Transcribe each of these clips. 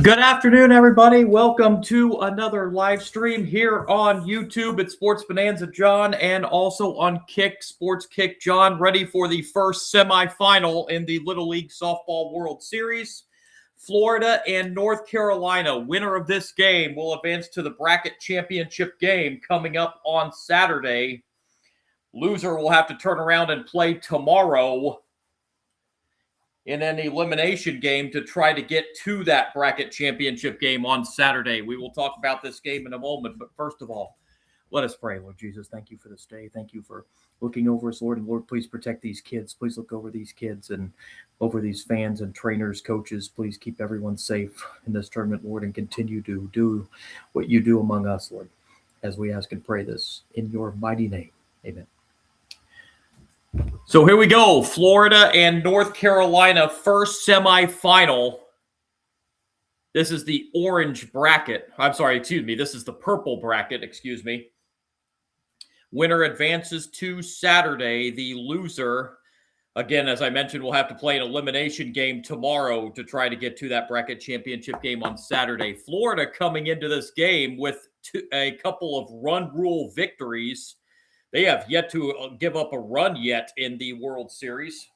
Good afternoon, everybody. Welcome to another live stream here on YouTube at Sports Bonanza John and also on Kick Sports Kick John, ready for the first semifinal in the Little League Softball World Series. Florida and North Carolina, winner of this game, will advance to the bracket championship game coming up on Saturday. Loser will have to turn around and play tomorrow in an elimination game to try to get to that bracket championship game on Saturday. We will talk about this game in a moment, but first of all, let us pray. Lord Jesus, thank you for this day. Thank you for looking over us, Lord. And Lord, please protect these kids. Please look over these kids and over these fans and trainers, coaches. Please keep everyone safe in this tournament, Lord, and continue to do what you do among us, Lord, as we ask and pray this in your mighty name. Amen. So here we go. Florida and North Carolina, first semifinal. This is the orange bracket. This is the purple bracket, Winner advances to Saturday. The loser, again, as I mentioned, will have to play an elimination game tomorrow to try to get to that bracket championship game on Saturday. Florida coming into this game with a couple of run rule victories. They have yet to give up a run yet in the World Series,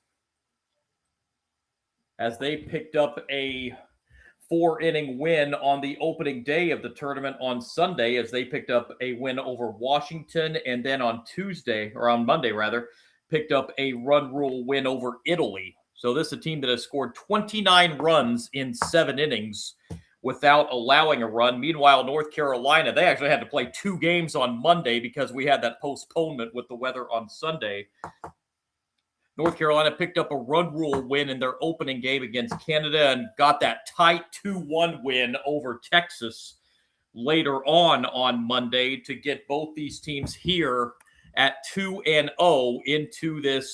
as they picked up a 4-inning win on the opening day of the tournament on Sunday, as they picked up a win over Washington, and then on Monday, picked up a run rule win over Italy. So this is a team that has scored 29 runs in 7 innings without allowing a run. Meanwhile, North Carolina, they actually had to play 2 games on Monday because we had that postponement with the weather on Sunday. North Carolina picked up a run rule win in their opening game against Canada and got that tight 2-1 win over Texas later on Monday to get both these teams here at 2-0 into this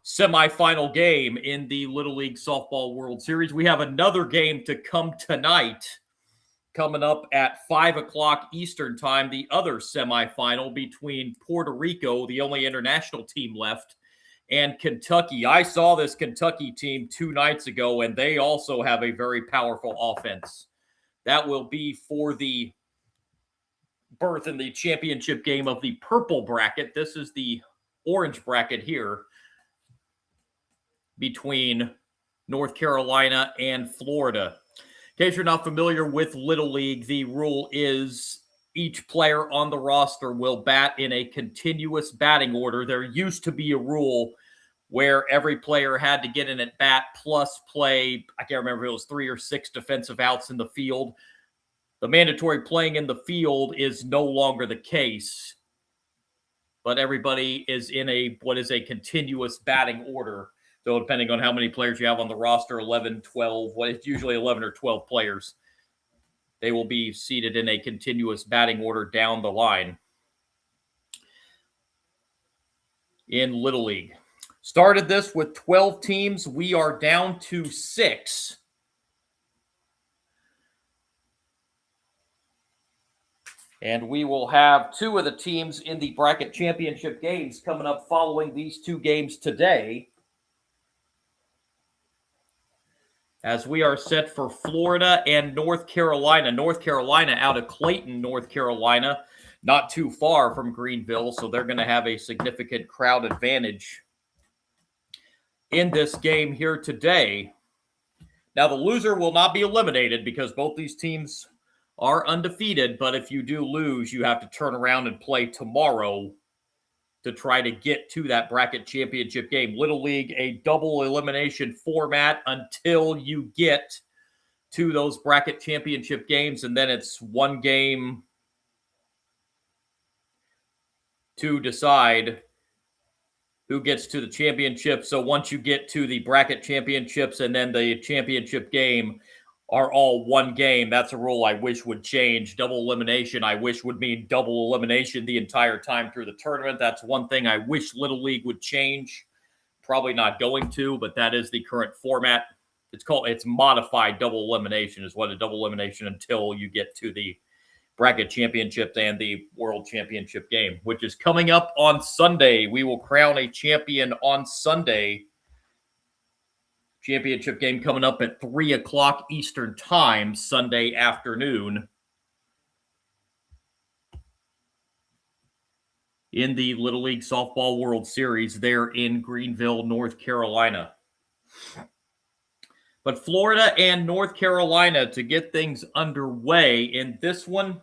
semifinal game in the Little League Softball World Series. We have another game to come tonight, coming up at 5 o'clock Eastern time, the other semifinal between Puerto Rico, the only international team left, and Kentucky. I saw this Kentucky team 2 nights ago, and they also have a very powerful offense. That will be for the berth in the championship game of the purple bracket. This is the orange bracket here between North Carolina and Florida. In case you're not familiar with Little League, the rule is each player on the roster will bat in a continuous batting order. There used to be a rule where every player had to get in at bat plus play, I can't remember if it was 3 or 6 defensive outs in the field. The mandatory playing in the field is no longer the case, but everybody is in what is a continuous batting order. So depending on how many players you have on the roster, 11, 12, it's usually 11 or 12 players, they will be seated in a continuous batting order down the line in Little League. Started this with 12 teams. We are down to 6. And we will have 2 of the teams in the bracket championship games coming up following these 2 games today, as we are set for Florida and North Carolina. North Carolina out of Clayton, North Carolina, not too far from Greenville, so they're going to have a significant crowd advantage in this game here today. Now, the loser will not be eliminated because both these teams are undefeated, but if you do lose, you have to turn around and play tomorrow to try to get to that bracket championship game. Little League, a double elimination format until you get to those bracket championship games, and then it's 1 game to decide who gets to the championship. So once you get to the bracket championships and then the championship game are all 1 game, that's a rule I wish would change. Double elimination, I wish would mean double elimination the entire time through the tournament. That's one thing I wish Little League would change. Probably not going to, but that is the current format. It's modified double elimination is what a double elimination until you get to the bracket championships and the world championship game, which is coming up on Sunday. We will crown a champion on Sunday Championship game coming up at 3 o'clock Eastern Time, Sunday afternoon. In the Little League Softball World Series there in Greenville, North Carolina. But Florida and North Carolina to get things underway in this one.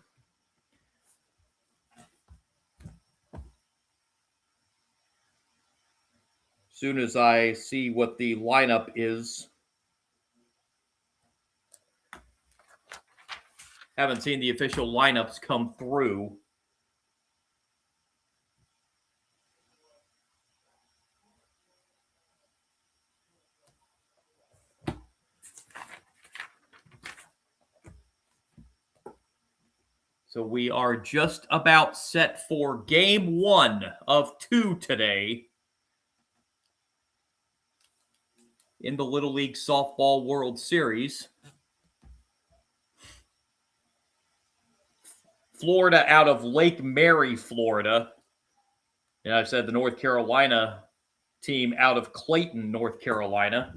Soon as I see what the lineup is. Haven't seen the official lineups come through. So we are just about set for game 1 of 2 today in the Little League Softball World Series. Florida out of Lake Mary, Florida. And I said the North Carolina team out of Clayton, North Carolina.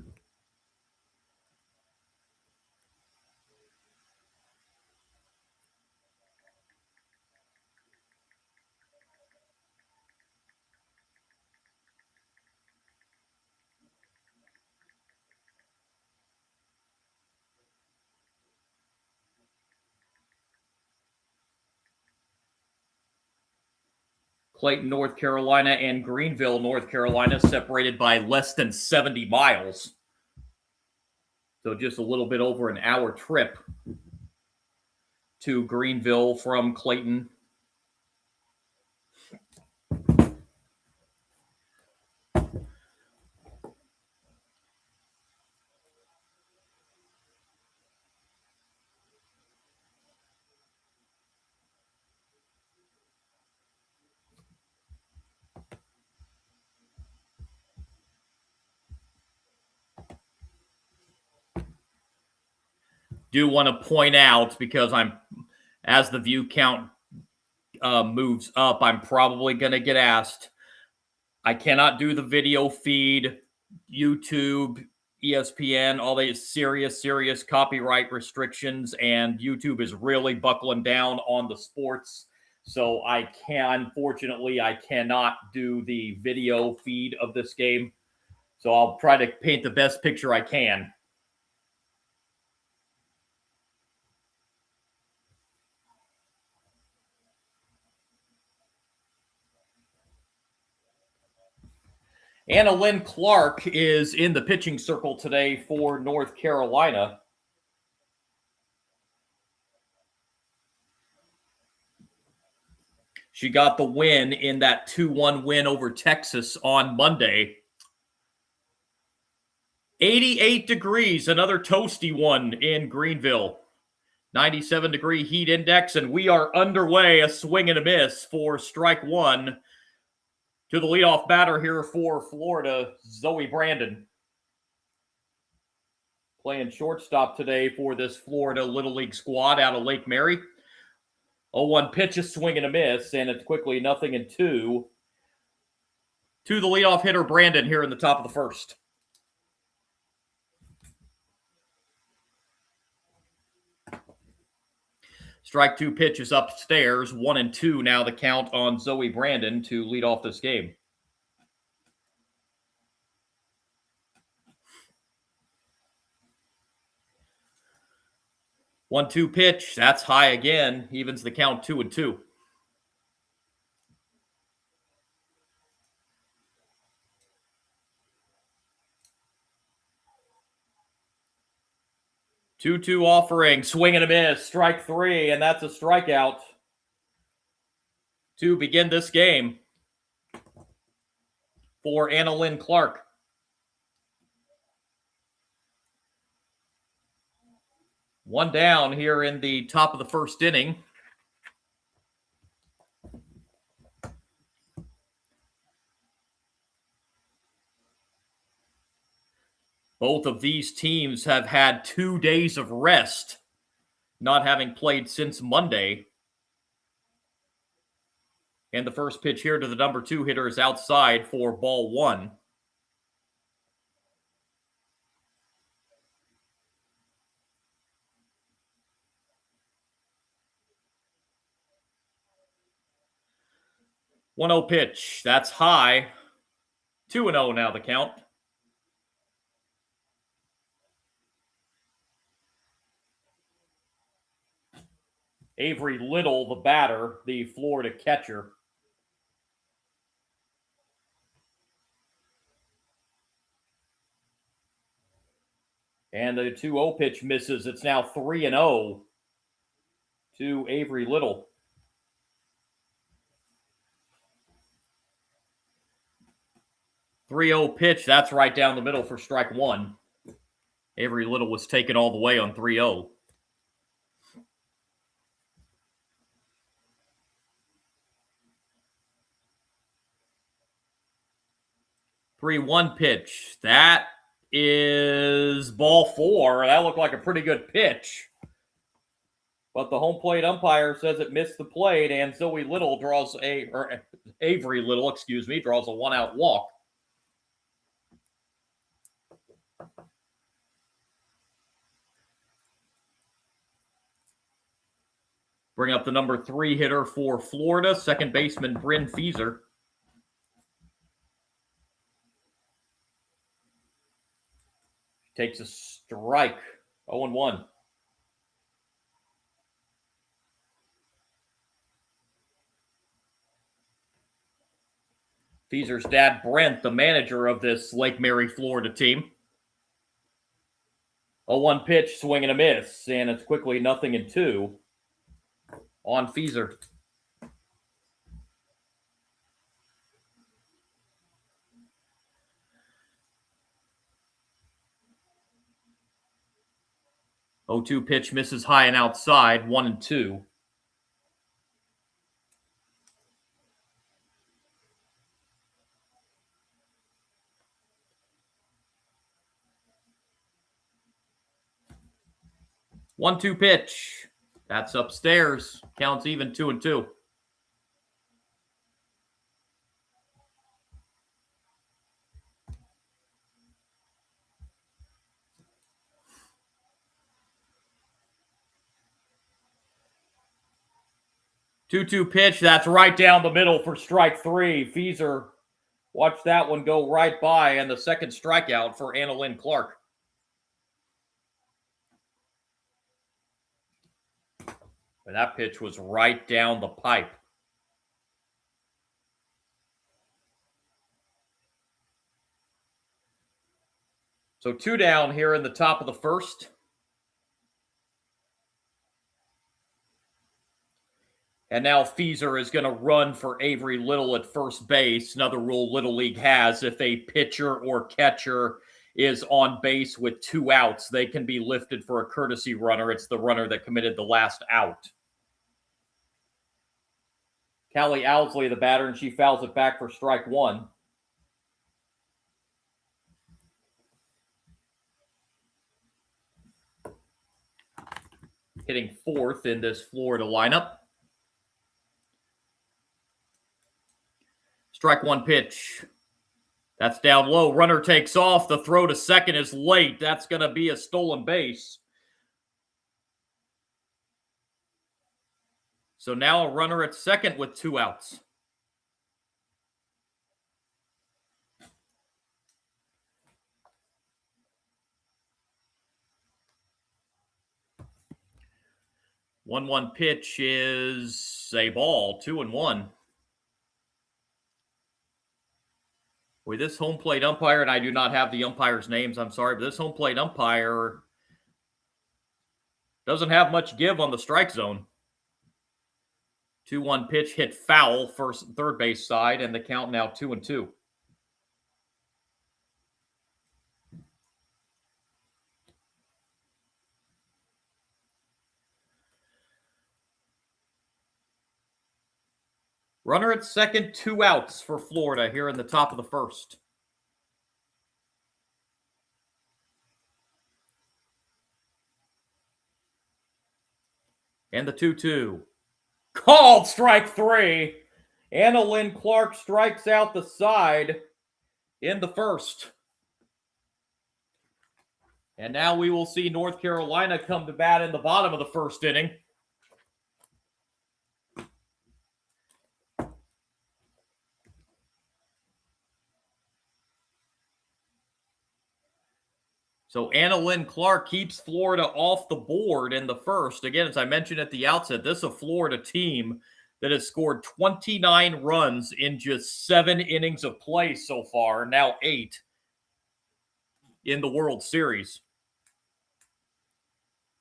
Clayton, North Carolina, and Greenville, North Carolina, separated by less than 70 miles. So just a little bit over an hour trip to Greenville from Clayton. Do want to point out, because as the view count moves up, I'm probably going to get asked. I cannot do the video feed, YouTube, ESPN, all these serious copyright restrictions, and YouTube is really buckling down on the sports. So unfortunately, I cannot do the video feed of this game. So I'll try to paint the best picture I can. Anna Lynn Clark is in the pitching circle today for North Carolina. She got the win in that 2-1 win over Texas on Monday. 88 degrees, another toasty one in Greenville. 97-degree heat index, and we are underway. A swing and a miss for strike one. To the leadoff batter here for Florida, Zoe Brandon. Playing shortstop today for this Florida Little League squad out of Lake Mary. 0-1 pitch, a swing and a miss, and it's quickly 0-2 to the leadoff hitter, Brandon, here in the top of the first. Strike two pitches upstairs, 1-2 now the count on Zoe Brandon to lead off this game. One-two pitch, that's high again, evens the count 2-2. Two-two offering, swing and a miss, strike three, and that's a strikeout to begin this game for Anna Lynn Clark. One down here in the top of the first inning. Both of these teams have had 2 days of rest, not having played since Monday. And the first pitch here to the number 2 hitter is outside for ball one. 1-0 pitch. That's high. 2-0 now the count. Avery Little, the batter, the Florida catcher. And the 2-0 pitch misses. It's now 3-0 to Avery Little. .30 pitch. That's right down the middle for strike one. Avery Little was taken all the way on 3-0. .31 pitch. That is ball four. That looked like a pretty good pitch. But the home plate umpire says it missed the plate, and Avery Little draws a 1-out walk. Bring up the number 3 hitter for Florida, second baseman Bryn Feaser. Takes a strike. 0-1. Feaser's dad, Brent, the manager of this Lake Mary, Florida team. 0-1 pitch, swing and a miss, and it's quickly 0-2 on Feaser. .02 pitch misses high and outside, 1-2. .1-2 pitch. That's upstairs. Counts even, 2-2. .2-2 pitch. That's right down the middle for strike three. Feaser, watch that one go right by, and the second strikeout for Annalyn Clark. And that pitch was right down the pipe. So 2 down here in the top of the first. And now Feaser is going to run for Avery Little at first base. Another rule Little League has: if a pitcher or catcher is on base with 2 outs, they can be lifted for a courtesy runner. It's the runner that committed the last out. Callie Owsley, the batter, and she fouls it back for strike one. Hitting fourth in this Florida lineup. Strike one pitch. That's down low. Runner takes off. The throw to second is late. That's going to be a stolen base. So now a runner at second with 2 outs. .1-1 pitch is a ball, 2-1. With this home plate umpire, and I do not have the umpires' names, I'm sorry, but this home plate umpire doesn't have much give on the strike zone. 2-1 pitch hit foul, first and third base side, and the count now 2-2. Runner at second, 2 outs for Florida here in the top of the first. And the 2-2. Called strike three. Annalyn Clark strikes out the side in the first. And now we will see North Carolina come to bat in the bottom of the first inning. . So Anna Lynn Clark keeps Florida off the board in the first. Again, as I mentioned at the outset, this is a Florida team that has scored 29 runs in just 7 innings of play so far, now 8 in the World Series.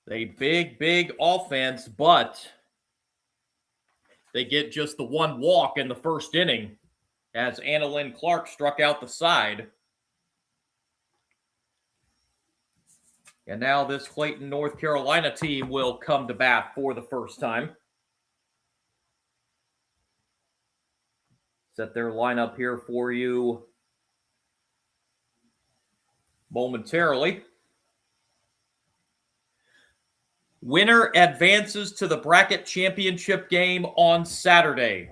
A big offense, but they get just the one walk in the first inning as Anna Lynn Clark struck out the side. And now this Clayton, North Carolina team will come to bat for the first time. Set their lineup here for you momentarily. Winner advances to the bracket championship game on Saturday.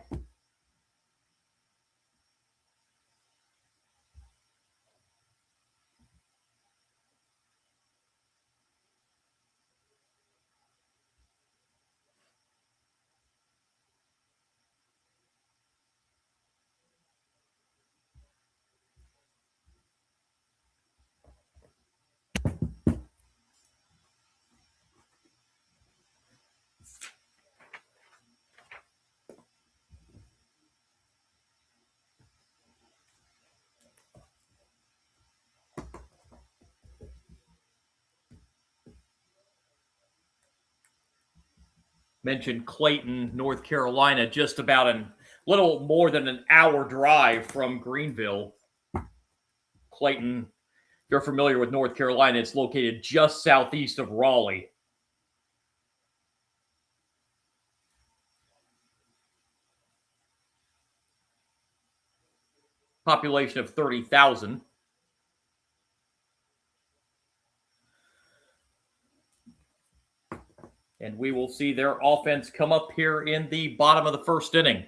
Mentioned Clayton, North Carolina, just about a little more than an hour drive from Greenville. Clayton, if you're familiar with North Carolina, it's located just southeast of Raleigh. Population of 30,000. And we will see their offense come up here in the bottom of the first inning.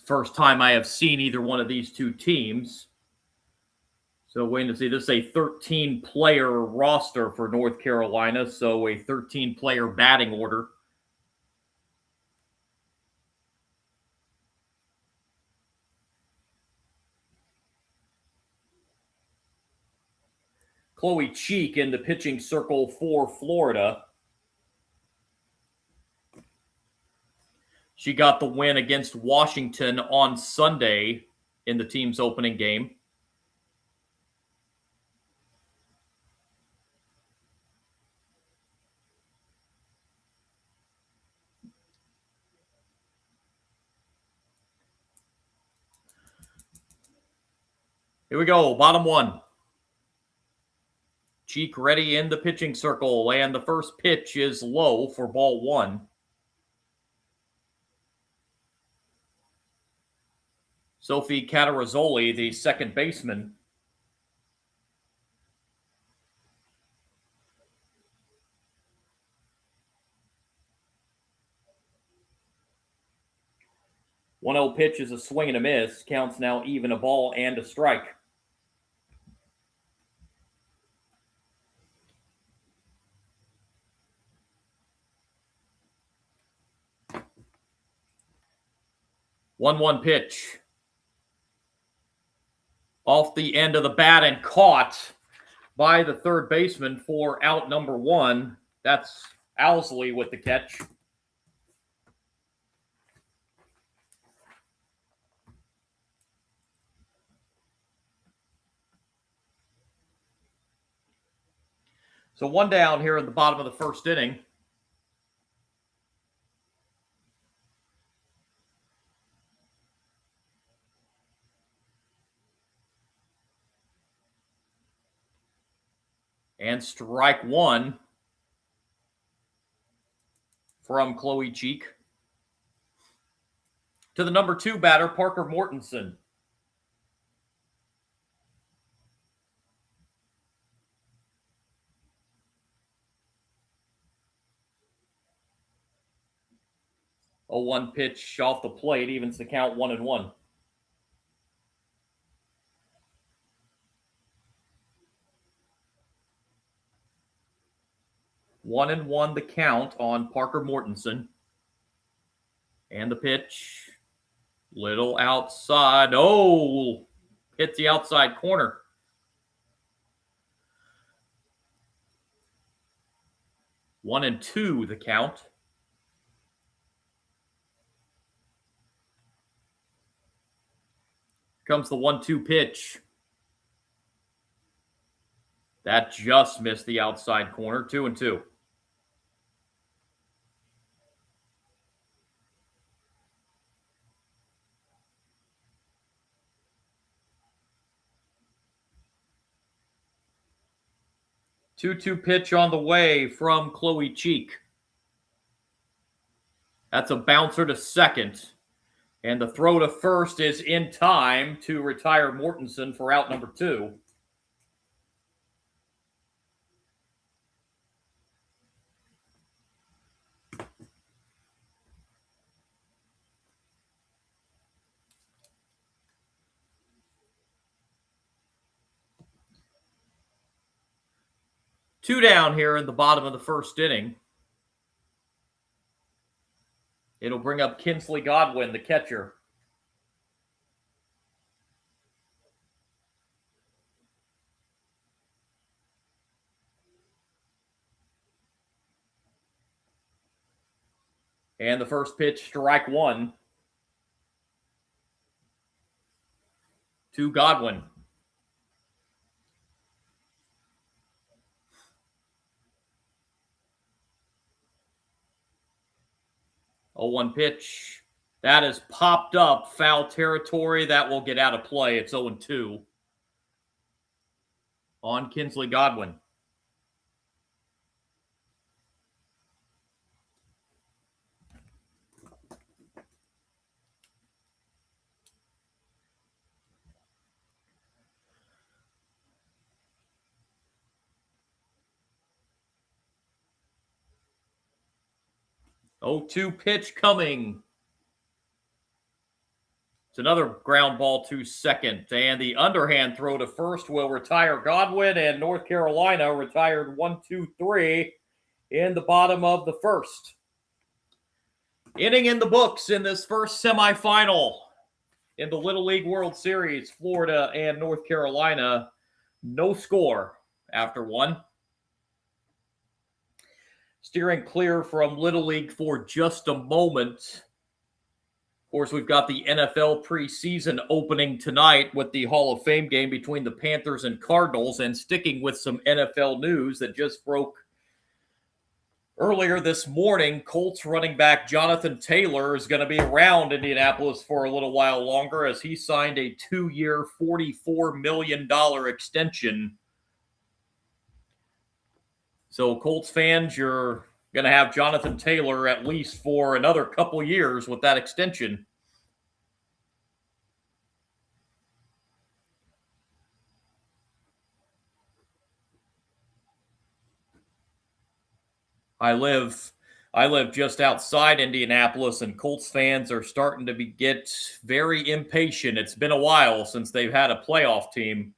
First time I have seen either one of these two teams. So waiting to see, this is a 13-player roster for North Carolina, so a 13-player batting order. Chloe Cheek in the pitching circle for Florida. She got the win against Washington on Sunday in the team's opening game. Here we go, bottom one. Cheek ready in the pitching circle, and the first pitch is low for ball one. Sophie Catarazzoli, the second baseman. One 0 pitch is a swing and a miss. Counts now even, a ball and a strike. One pitch. Off the end of the bat and caught by the third baseman for out number one. That's Owsley with the catch. So one down here at the bottom of the first inning. And strike one. from Chloe Cheek. To the number 2 batter, Parker Mortensen. A 1 pitch off the plate, evens the count 1-1. One and one the count on Parker Mortensen. And the pitch. Little outside. Oh, hits the outside corner. 1-2 the count. Comes the 1-2 pitch. That just missed the outside corner. 2-2. Two-two pitch on the way from Chloe Cheek. That's a bouncer to second. And the throw to first is in time to retire Mortensen for out number 2. Two down here in the bottom of the first inning. It'll bring up Kinsley Godwin, the catcher. And the first pitch, strike 1. To Godwin. A 1 pitch. That is popped up. Foul territory. That will get out of play. It's 0-2 on Kinsley Godwin. Oh, 2 pitch coming. It's another ground ball to second. And the underhand throw to first will retire Godwin. And North Carolina retired 1-2-3 in the bottom of the first. Inning in the books in this first semifinal in the Little League World Series. Florida and North Carolina. No score after 1. Steering clear from Little League for just a moment. Of course, we've got the NFL preseason opening tonight with the Hall of Fame game between the Panthers and Cardinals, and sticking with some NFL news that just broke earlier this morning. Colts running back Jonathan Taylor is going to be around Indianapolis for a little while longer as he signed a 2-year, $44 million extension. So Colts fans, you're going to have Jonathan Taylor at least for another couple years with that extension. I live just outside Indianapolis, and Colts fans are starting to get very impatient. It's been a while since they've had a playoff team.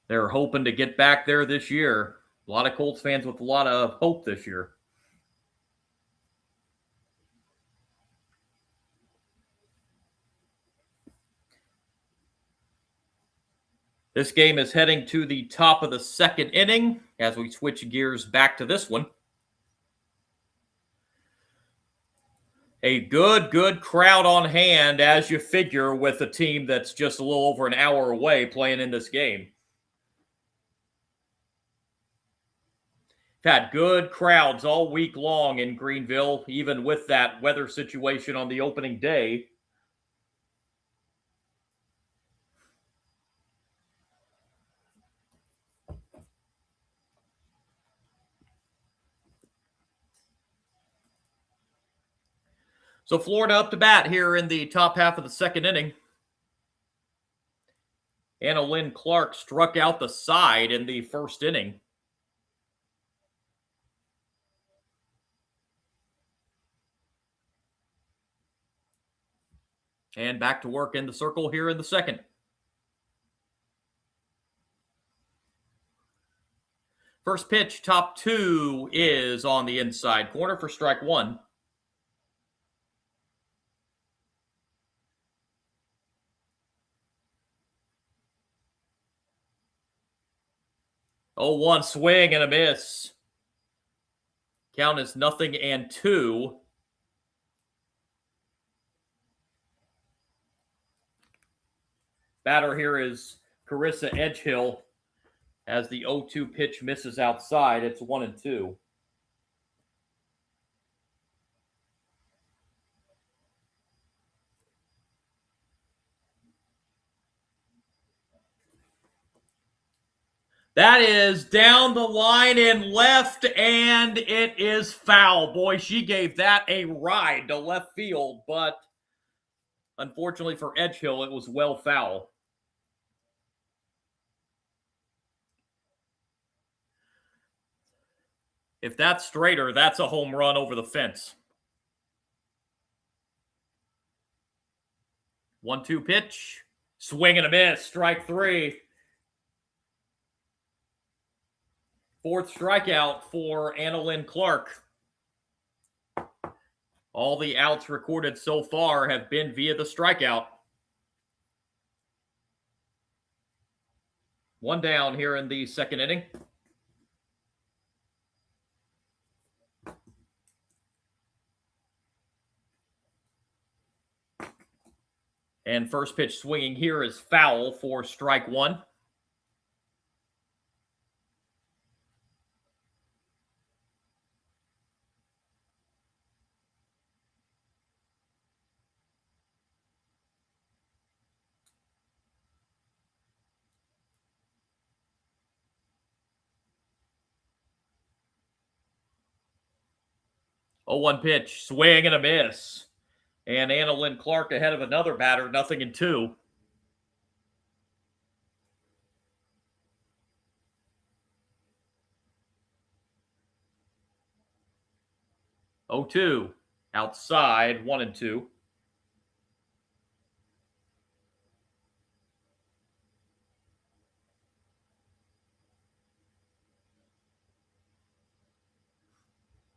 They're hoping to get back there this year. A lot of Colts fans with a lot of hope this year. This game is heading to the top of the second inning as we switch gears back to this one. A good crowd on hand, as you figure, with a team that's just a little over an hour away playing in this game. Had good crowds all week long in Greenville, even with that weather situation on the opening day. So Florida up to bat here in the top half of the second inning. Anna Lynn Clark struck out the side in the first inning. And back to work in the circle here in the second. First pitch, top 2 is on the inside corner for strike 1. Oh, 1 swing and a miss. Count is 0-2. Batter here is Carissa Edgehill. As the 0-2 pitch misses outside, it's 1-2. That is down the line and left, and it is foul. Boy, she gave that a ride to left field, but unfortunately for Edgehill, it was well foul. If that's straighter, that's a home run over the fence. 1-2 pitch. Swing and a miss. Strike 3. Fourth strikeout for Anna Lynn Clark. All the outs recorded so far have been via the strikeout. 1 down here in the second inning. And first pitch swinging here is foul for strike 1. Oh, 1 pitch, swing and a miss. And Anna Lynn Clark ahead of another batter, 0-2. Oh, 2 outside, 1-2.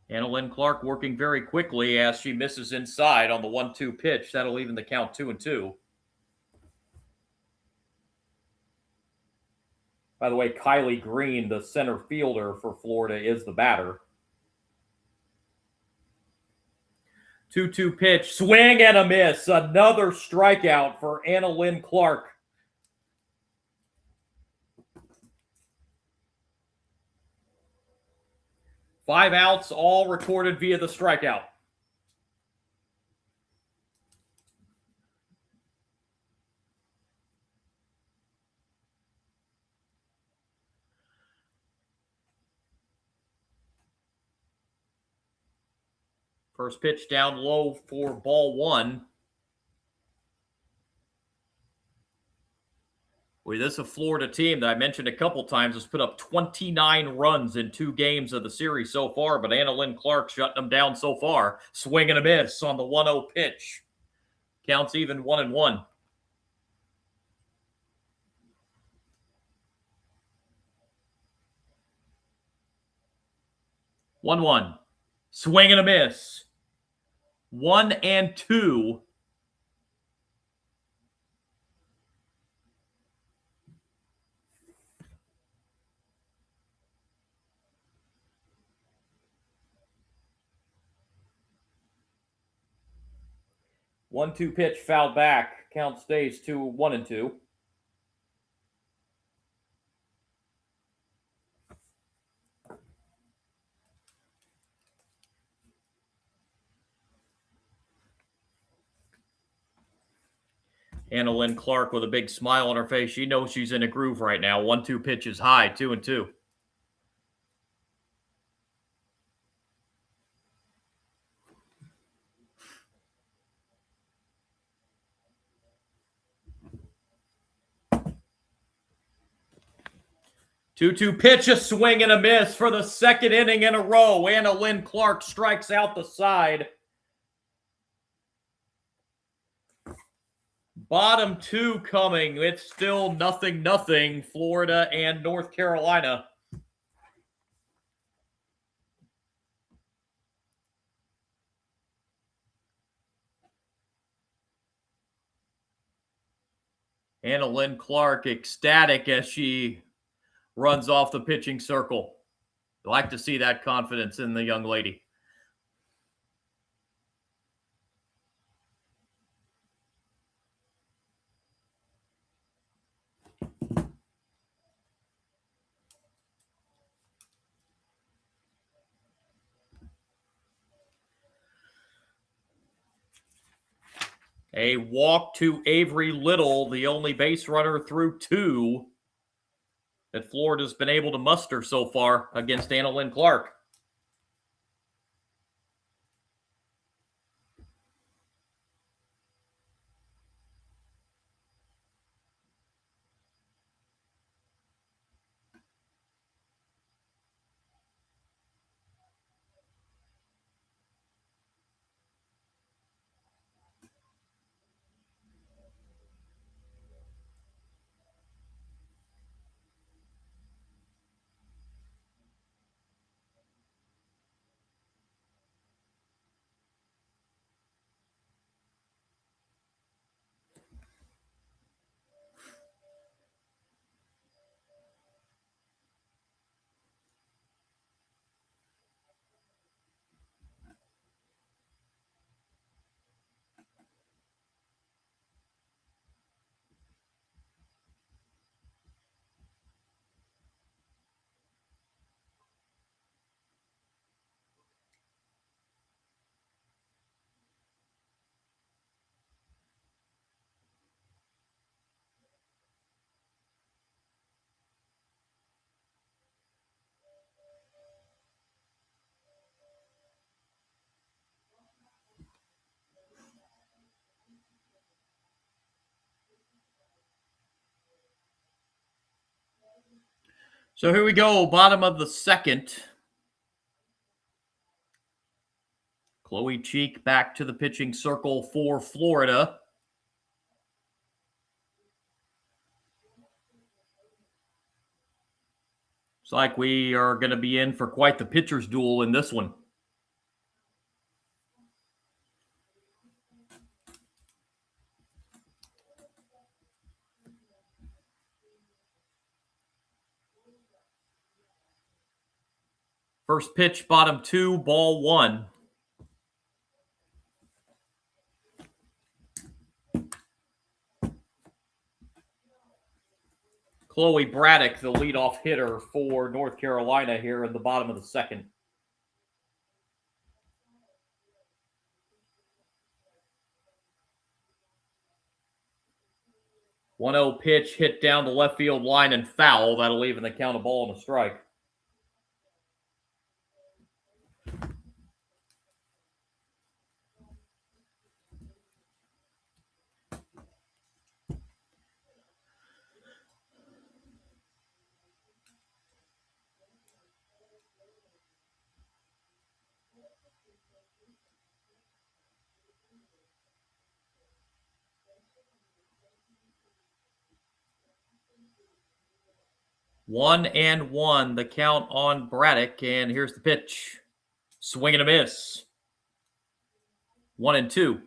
Anna Lynn Clark working very quickly as she misses inside on the 1-2 pitch. That'll even the count 2-2. By the way, Kylie Green, the center fielder for Florida, is the batter. 2-2 pitch, swing and a miss. Another strikeout for Anna Lynn Clark. Five outs, all recorded via the strikeout. First pitch down low for ball 1. Boy, this is a Florida team that I mentioned a couple times has put up 29 runs in 2 games of the series so far, but Anna Lynn Clark shutting them down so far. Swing and a miss on the 1-0 pitch. Counts even 1-1. One. Swing and a miss. 1-2. One-two pitch fouled back. Count stays 1-2. Anna Lynn Clark with a big smile on her face. She knows she's in a groove right now. 1-2 pitch is high, 2-2. 2-2 pitch, a swing and a miss for the second inning in a row. Anna Lynn Clark strikes out the side. Bottom two coming. It's still 0-0, Florida and North Carolina. Anna Lynn Clark ecstatic as she runs off the pitching circle. I like to see that confidence in the young lady. A walk to Avery Little, the only base runner through 2 that Florida's been able to muster so far against Anna Lynn Clark. So here we go, bottom of the second. Chloe Cheek back to the pitching circle for Florida. Looks like we are going to be in for quite the pitcher's duel in this one. First pitch, bottom 2, ball 1. Chloe Braddock, the leadoff hitter for North Carolina here in the bottom of the second. One-0 pitch hit down the left field line and foul. That'll even the count a ball and a strike. One and one, the count on Braddock, and here's the pitch. Swing and a miss. 1-2.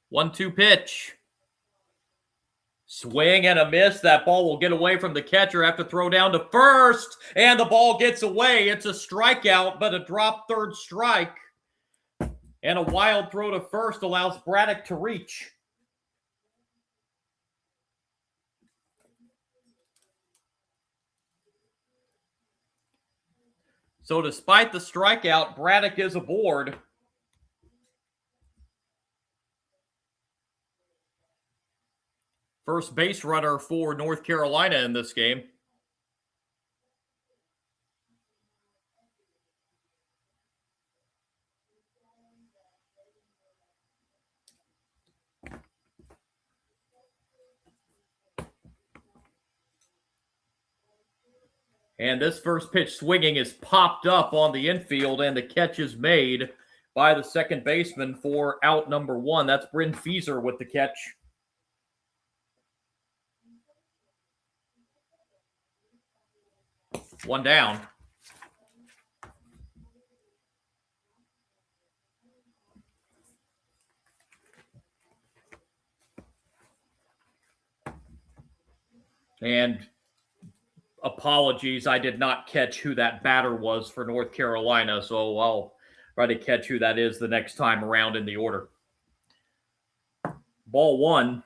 One-two pitch. Swing and a miss. That ball will get away from the catcher. Have to throw down to first, and the ball gets away. It's a strikeout, but a drop third strike. And a wild throw to first allows Braddock to reach. So despite the strikeout, Braddock is aboard. First base runner for North Carolina in this game. And this first pitch swinging is popped up on the infield, and the catch is made by the second baseman for out number 1. That's Bryn Feaser with the catch. One down. And apologies, I did not catch who that batter was for North Carolina, so I'll try to catch who that is the next time around in the order. Ball 1.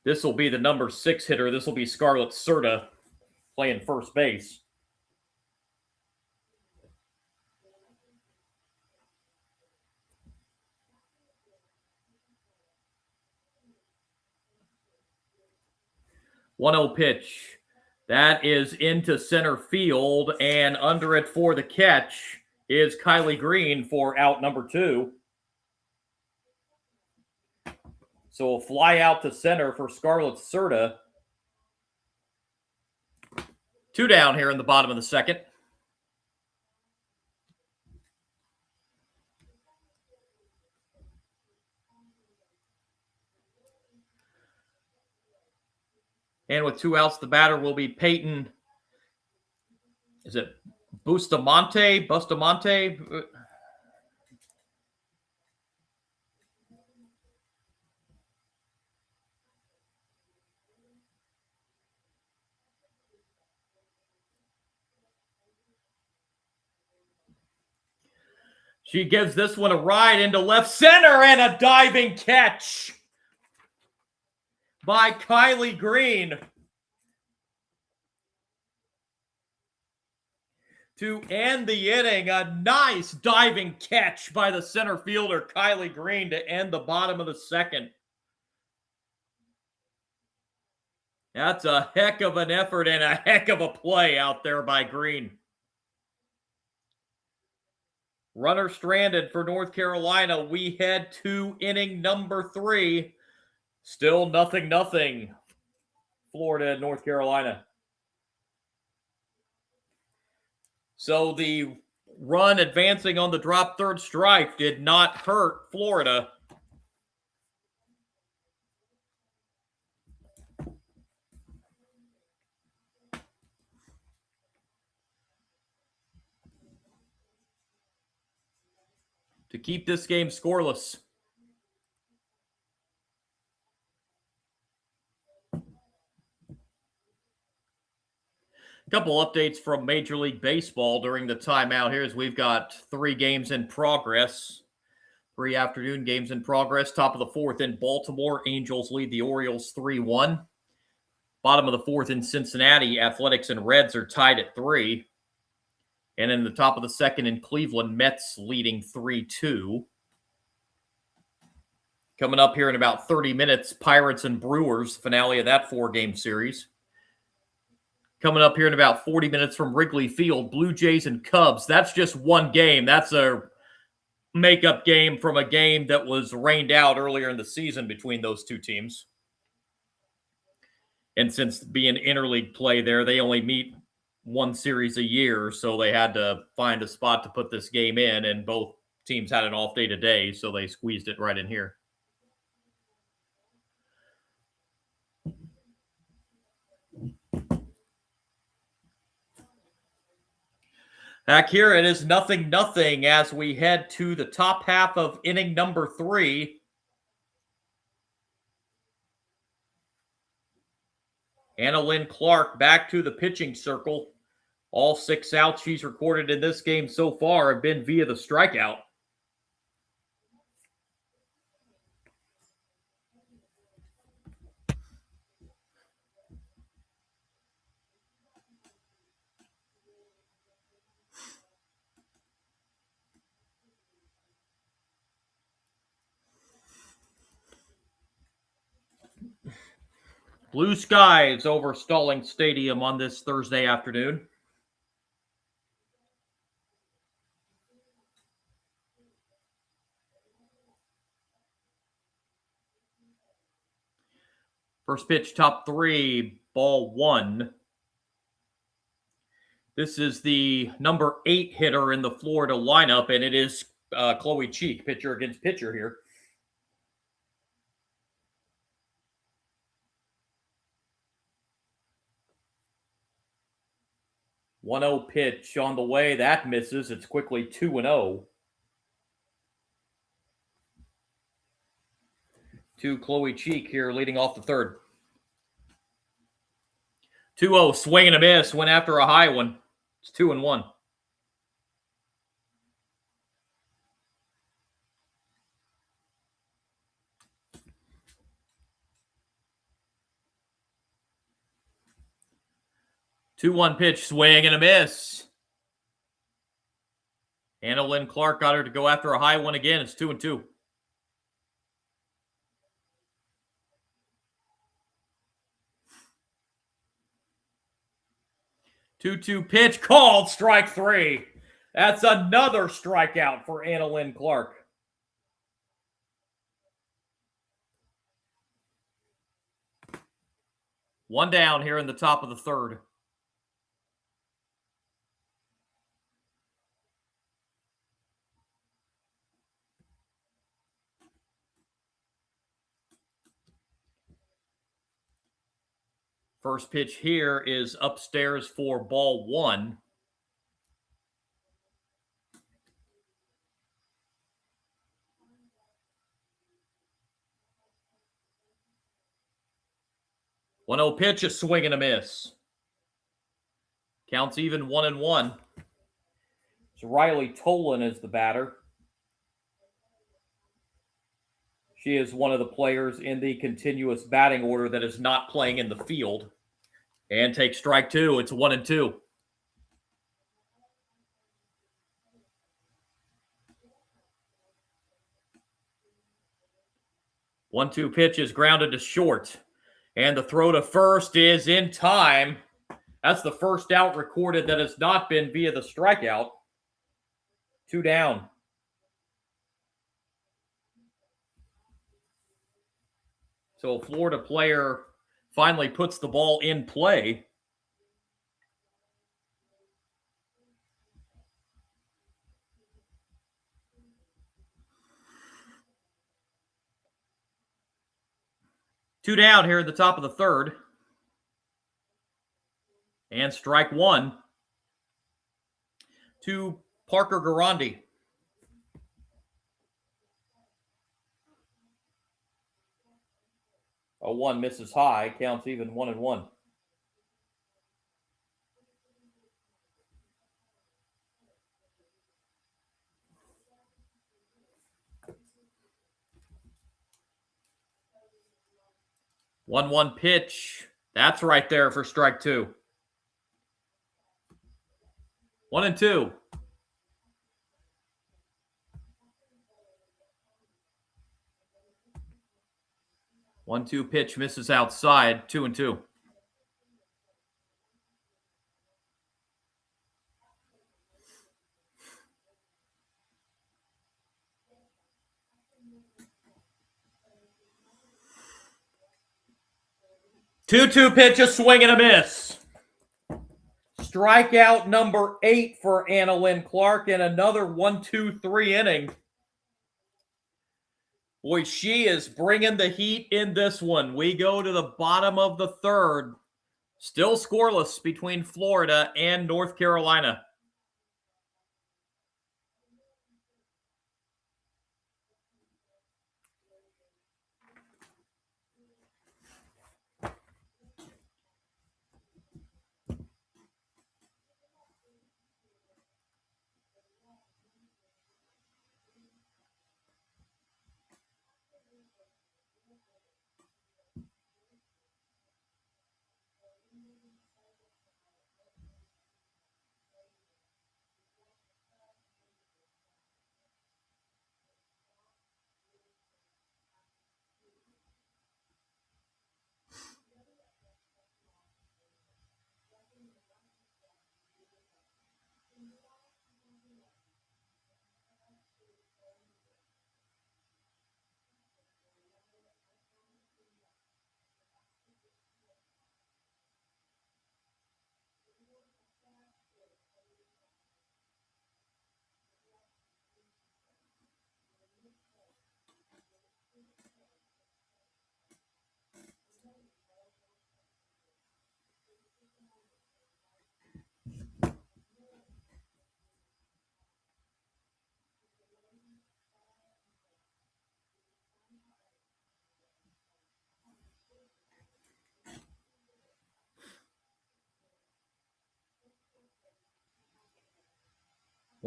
This will be the number 6 hitter. This will be Scarlett Serta playing first base. One 0 pitch. That is into center field, and under it for the catch is Kylie Green for out number 2. So a fly out to center for Scarlett Serta. 2 down here in the bottom of the second. And with 2 outs, the batter will be Peyton. Is it Bustamante? She gives this one a ride into left center, and a diving catch by Kylie Green to end the inning. A nice diving catch by the center fielder, Kylie Green, to end the bottom of the second. That's a heck of an effort and a heck of a play out there by Green. Runner stranded for North Carolina. We head to inning number 3. Still 0-0. Florida and North Carolina. So the run advancing on the drop third strike did not hurt Florida. To keep this game scoreless. A couple updates from Major League Baseball during the timeout here, as we've got 3 games in progress. 3 afternoon games in progress. Top of the 4th in Baltimore, Angels lead the Orioles 3-1. Bottom of the 4th in Cincinnati, Athletics and Reds are tied at 3. And in the top of the 2nd in Cleveland, Mets leading 3-2. Coming up here in about 30 minutes, Pirates and Brewers, finale of that 4-game series. Coming up here in about 40 minutes from Wrigley Field, Blue Jays and Cubs. That's just one game. That's a makeup game from a game that was rained out earlier in the season between those two teams. And since being interleague play there, they only meet one series a year, so they had to find a spot to put this game in, and both teams had an off day today, so they squeezed it right in here. Back here, it is 0-0 as we head to the top half of inning number 3. Anna Lynn Clark back to the pitching circle. All 6 outs she's recorded in this game so far have been via the strikeout. Blue skies over Stallings Stadium on this Thursday afternoon. First pitch, top 3, ball 1. This is the number 8 hitter in the Florida lineup, and it is Chloe Cheek, pitcher against pitcher here. One-zero pitch on the way. That misses. It's quickly 2-0. To Chloe Cheek here, leading off the third. 2-0, swing and a miss. Went after a high one. It's 2-1. Two-one pitch, swing and a miss. Anna Lynn Clark got her to go after a high one again. It's 2-2. 2-2 pitch called, strike 3. That's another strikeout for Anna Lynn Clark. One down here in the top of the third. First pitch here is upstairs for ball 1. One-zero pitch, a swing and a miss. Counts even 1-1. So Riley Tolan is the batter. She is one of the players in the continuous batting order that is not playing in the field. And takes strike 2. It's 1-2. 1-2 pitch is grounded to short. And the throw to first is in time. That's the first out recorded that has not been via the strikeout. 2 down. So a Florida player finally puts the ball in play. Two down here at the top of the third. And strike 1 to Parker Garandi. A 1 misses high, counts even 1-1. One pitch. That's right there for strike 2. 1-2. 1-2 pitch misses outside. 2-2. Two pitch, a swing and a miss. Strikeout number 8 for Anna Lynn Clark in another 1-2-3 inning. Boy, she is bringing the heat in this one. We go to the bottom of the third. Still scoreless between Florida and North Carolina.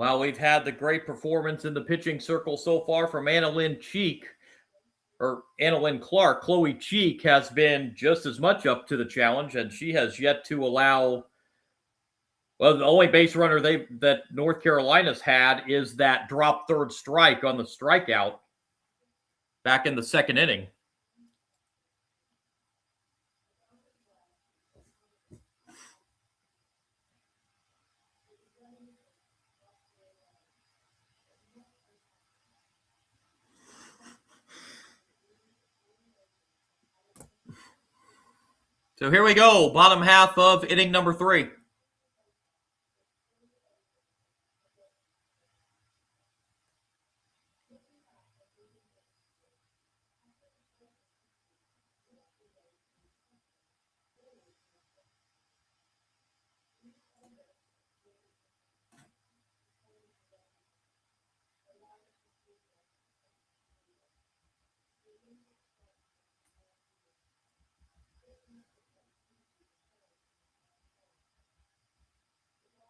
Well, we've had the great performance in the pitching circle so far from Annalyn Clark. Chloe Cheek has been just as much up to the challenge, and she has yet to allow. Well, the only base runner that North Carolina's had is that drop third strike on the strikeout back in the second inning. So here we go, bottom half of inning number 3.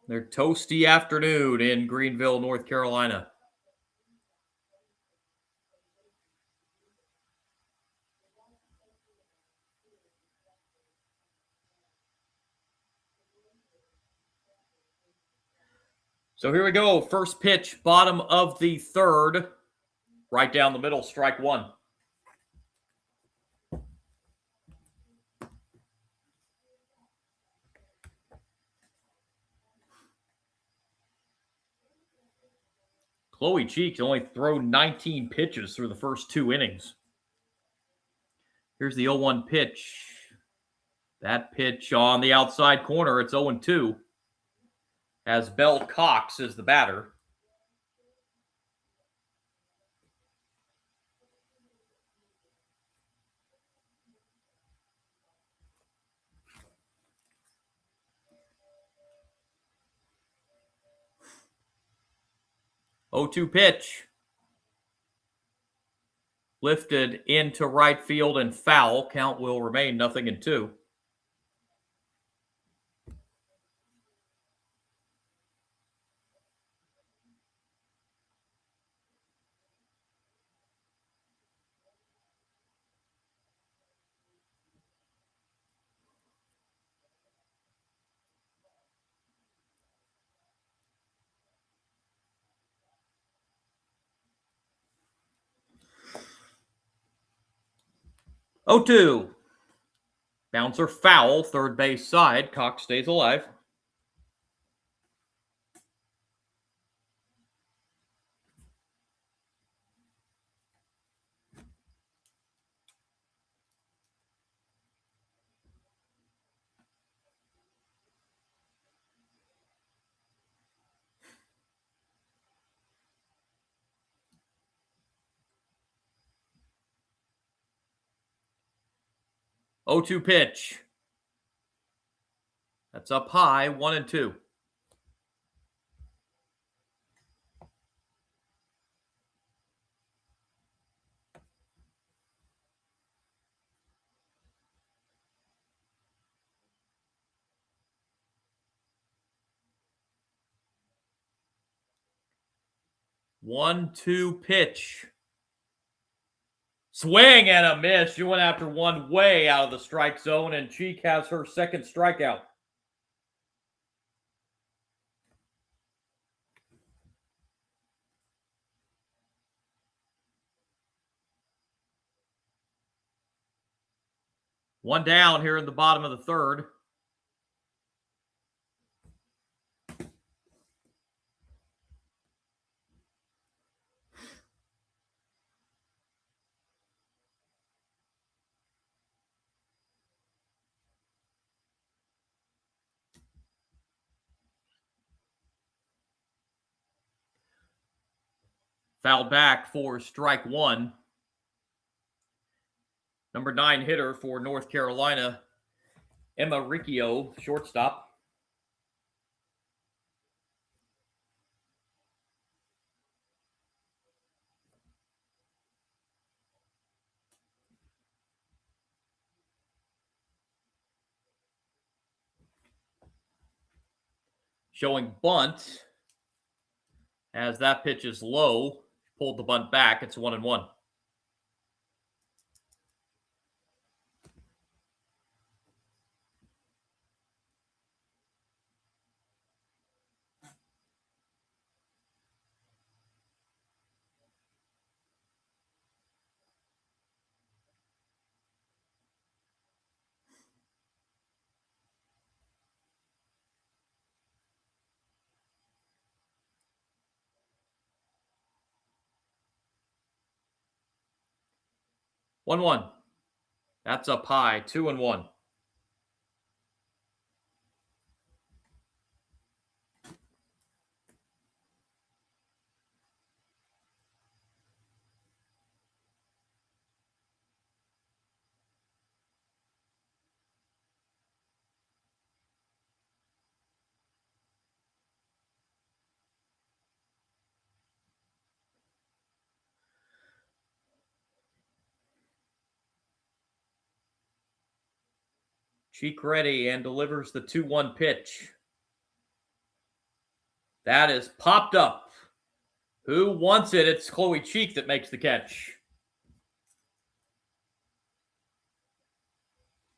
Their toasty afternoon in Greenville, North Carolina. So here we go. First pitch, bottom of the third. Right down the middle, strike one. Chloe Cheek only thrown 19 pitches through the first 2 innings. Here's the 0-1 pitch. That pitch on the outside corner, it's 0-2. As Belle Cox is the batter. Oh-2 pitch. Lifted into right field and foul. Count will remain 0-2. Oh, 2. Bouncer foul, third base side. Cox stays alive. Oh-2 pitch. That's up high, 1-2. One-two pitch. Swing and a miss. She went after one way out of the strike zone, and Cheek has her second strikeout. One down here in the bottom of the third. Fouled back for strike one. Number 9 hitter for North Carolina, Emma Riccio, shortstop. Showing bunt. As that pitch is low, pulled the bunt back. It's 1-1. One. That's up high. 2-1. Cheek ready and delivers the 2-1 pitch. That is popped up. Who wants it? It's Chloe Cheek that makes the catch.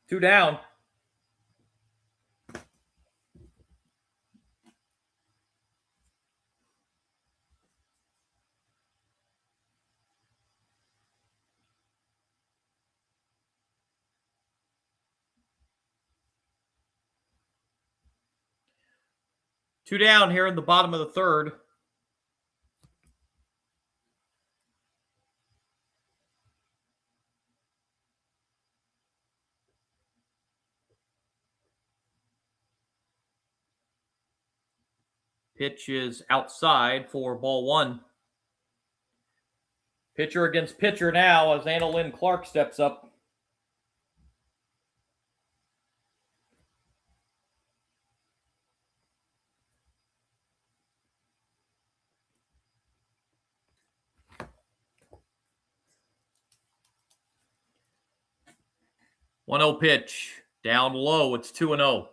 2 down. Two down here in the bottom of the third. Pitch is outside for ball 1. Pitcher against pitcher now as Anna-Lynn Clark steps up. One 0 pitch. Down low. It's 2-0.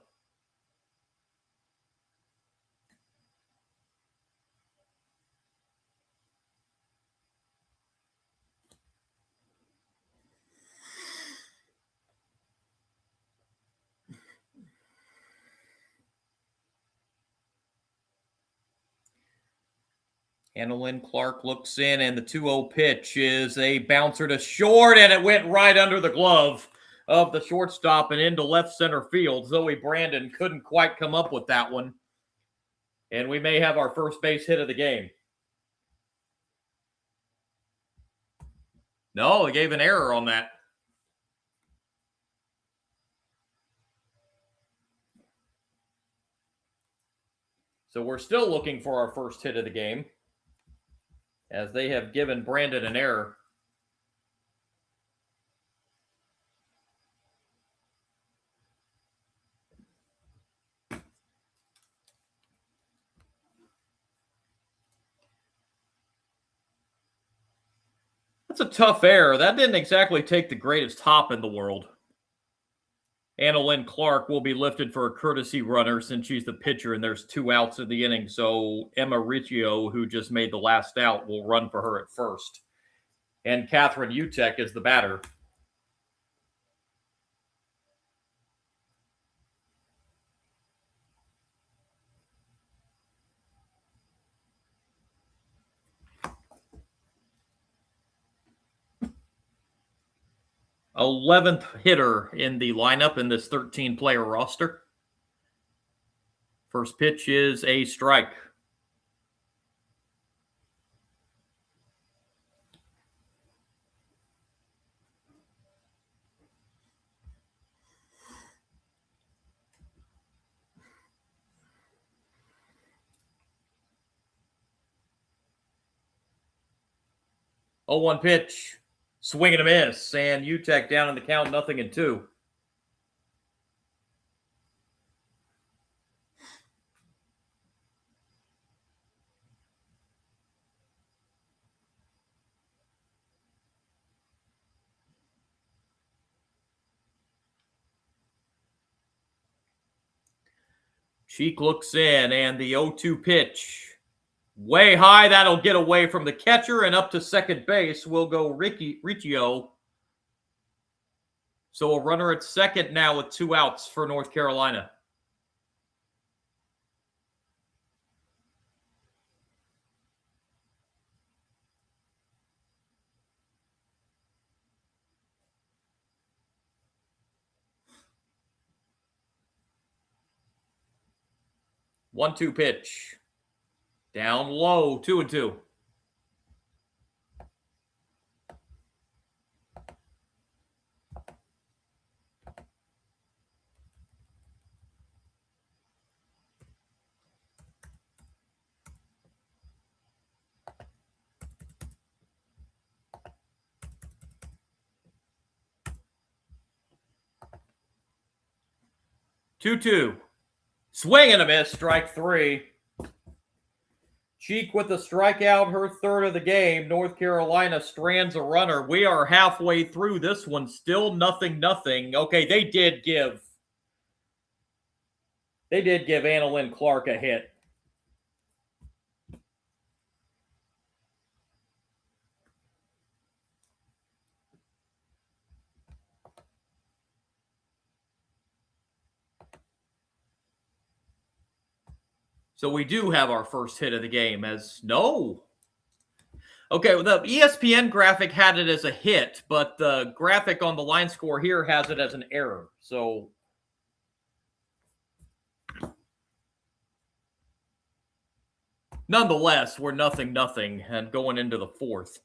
Anna-Lynn Clark looks in, and the 2-0 pitch is a bouncer to short, and it went right under the glove of the shortstop and into left center field. Zoe Brandon couldn't quite come up with that one. And we may have our first base hit of the game. No, they gave an error on that. So we're still looking for our first hit of the game, as they have given Brandon an error. That's a tough error. That didn't exactly take the greatest hop in the world. Anna-Lynn Clark will be lifted for a courtesy runner since she's the pitcher and there's 2 outs in the inning. So Emma Riccio, who just made the last out, will run for her at first. And Catherine Utek is the batter. th hitter in the lineup in this 13-player roster. First pitch is a strike. Oh, 1 pitch. Swing and a miss. And Utek down in the count, 0-2. Cheek looks in, and the 0-2 pitch Way high. That'll get away from the catcher, and up to second base will go Riccio. So a runner at second now with 2 outs for North Carolina. One-two pitch. Down low, 2-2. Two-two. Swing and a miss, strike 3. Cheek with the strikeout, her third of the game. North Carolina strands a runner. We are halfway through this one, still 0-0. Okay, they did give Annalyn Clark a hit. So we do have our first hit of the game as no. Okay, well, the ESPN graphic had it as a hit, but the graphic on the line score here has it as an error. So nonetheless, we're 0-0 and going into the fourth.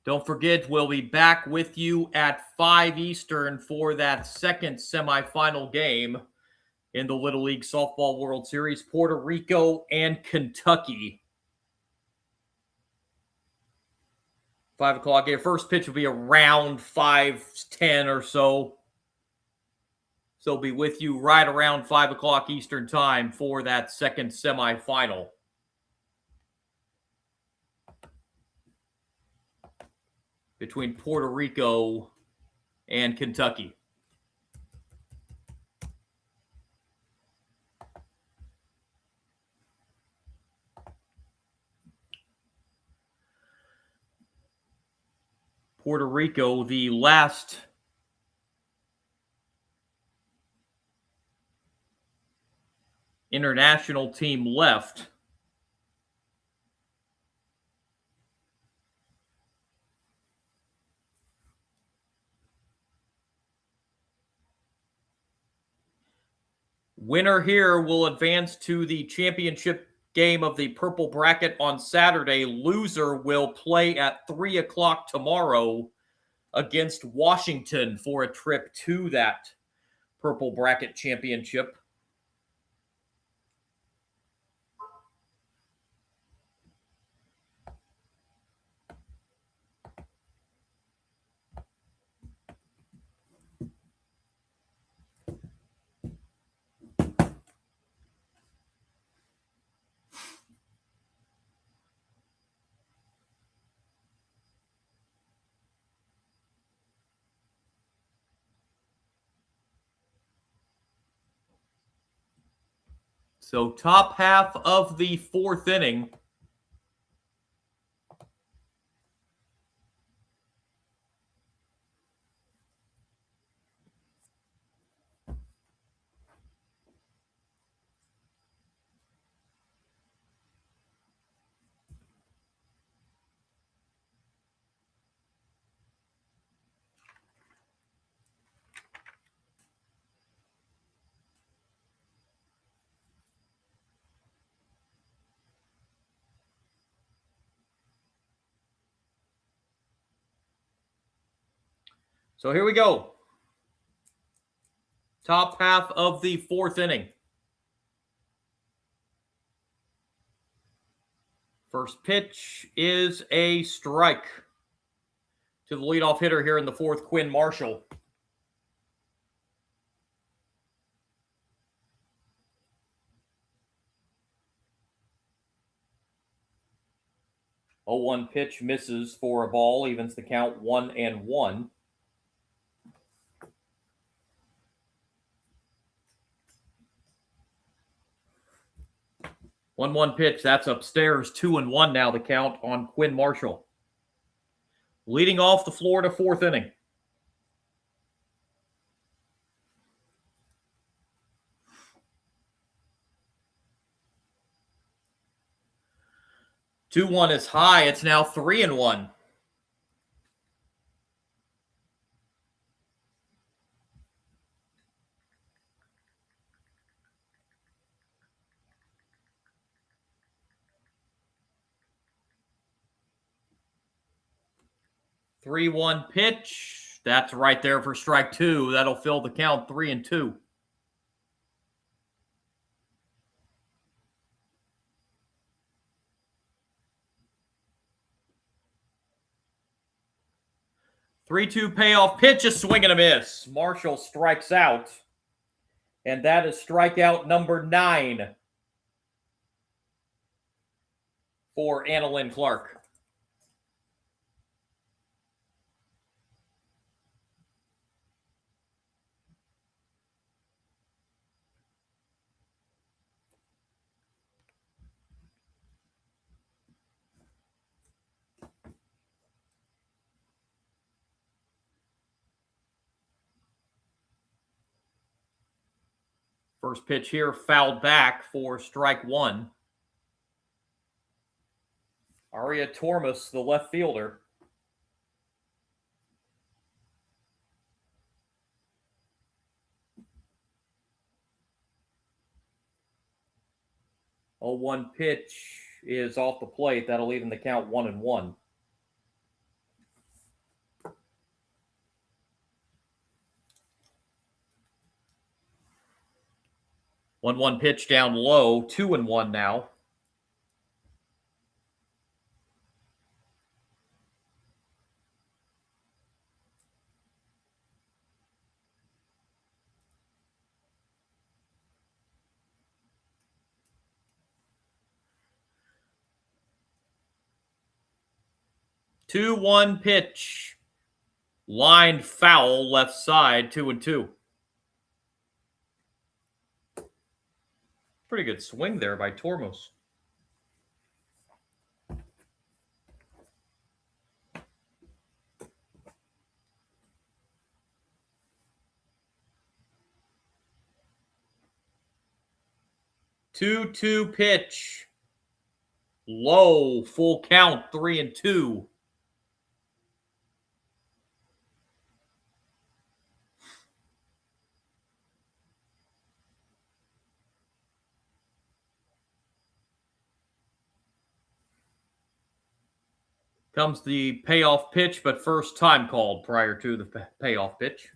Don't forget, we'll be back with you at 5 Eastern for that second semifinal game in the Little League Softball World Series, Puerto Rico and Kentucky. 5 o'clock game. First pitch will be around 5:10 or so. So we'll be with you right around 5 o'clock Eastern time for that second semifinal. Between Puerto Rico and Kentucky. Puerto Rico, the last international team left. Winner here will advance to the championship game of the purple bracket on Saturday. Loser will play at 3 o'clock tomorrow against Washington for a trip to that purple bracket championship. So top half of the fourth inning. So here we go. Top half of the fourth inning. First pitch is a strike to the leadoff hitter here in the fourth, Quinn Marshall. 0-1 pitch misses for a ball, evens the count 1-1. One pitch, that's upstairs. 2-1 now the count on Quinn Marshall. Leading off the Florida fourth inning. Two one is high. It's now 3-1. Three one pitch. That's right there for strike two. That'll fill the count 3-2. Three-two payoff pitch, a swing and a miss. Marshall strikes out. And that is strikeout number 9 for Annalyn Clark. First pitch here, fouled back for strike 1. Aria Tormes, the left fielder. Oh, 1 pitch is off the plate. That'll even the count 1-1. 1-1 pitch down low. 2-1 now. Two-one pitch. Lined foul left side, 2-2. Pretty good swing there by Tormes. Two-two pitch. Low, full count, 3-2. Comes the payoff pitch, but first time called prior to the payoff pitch.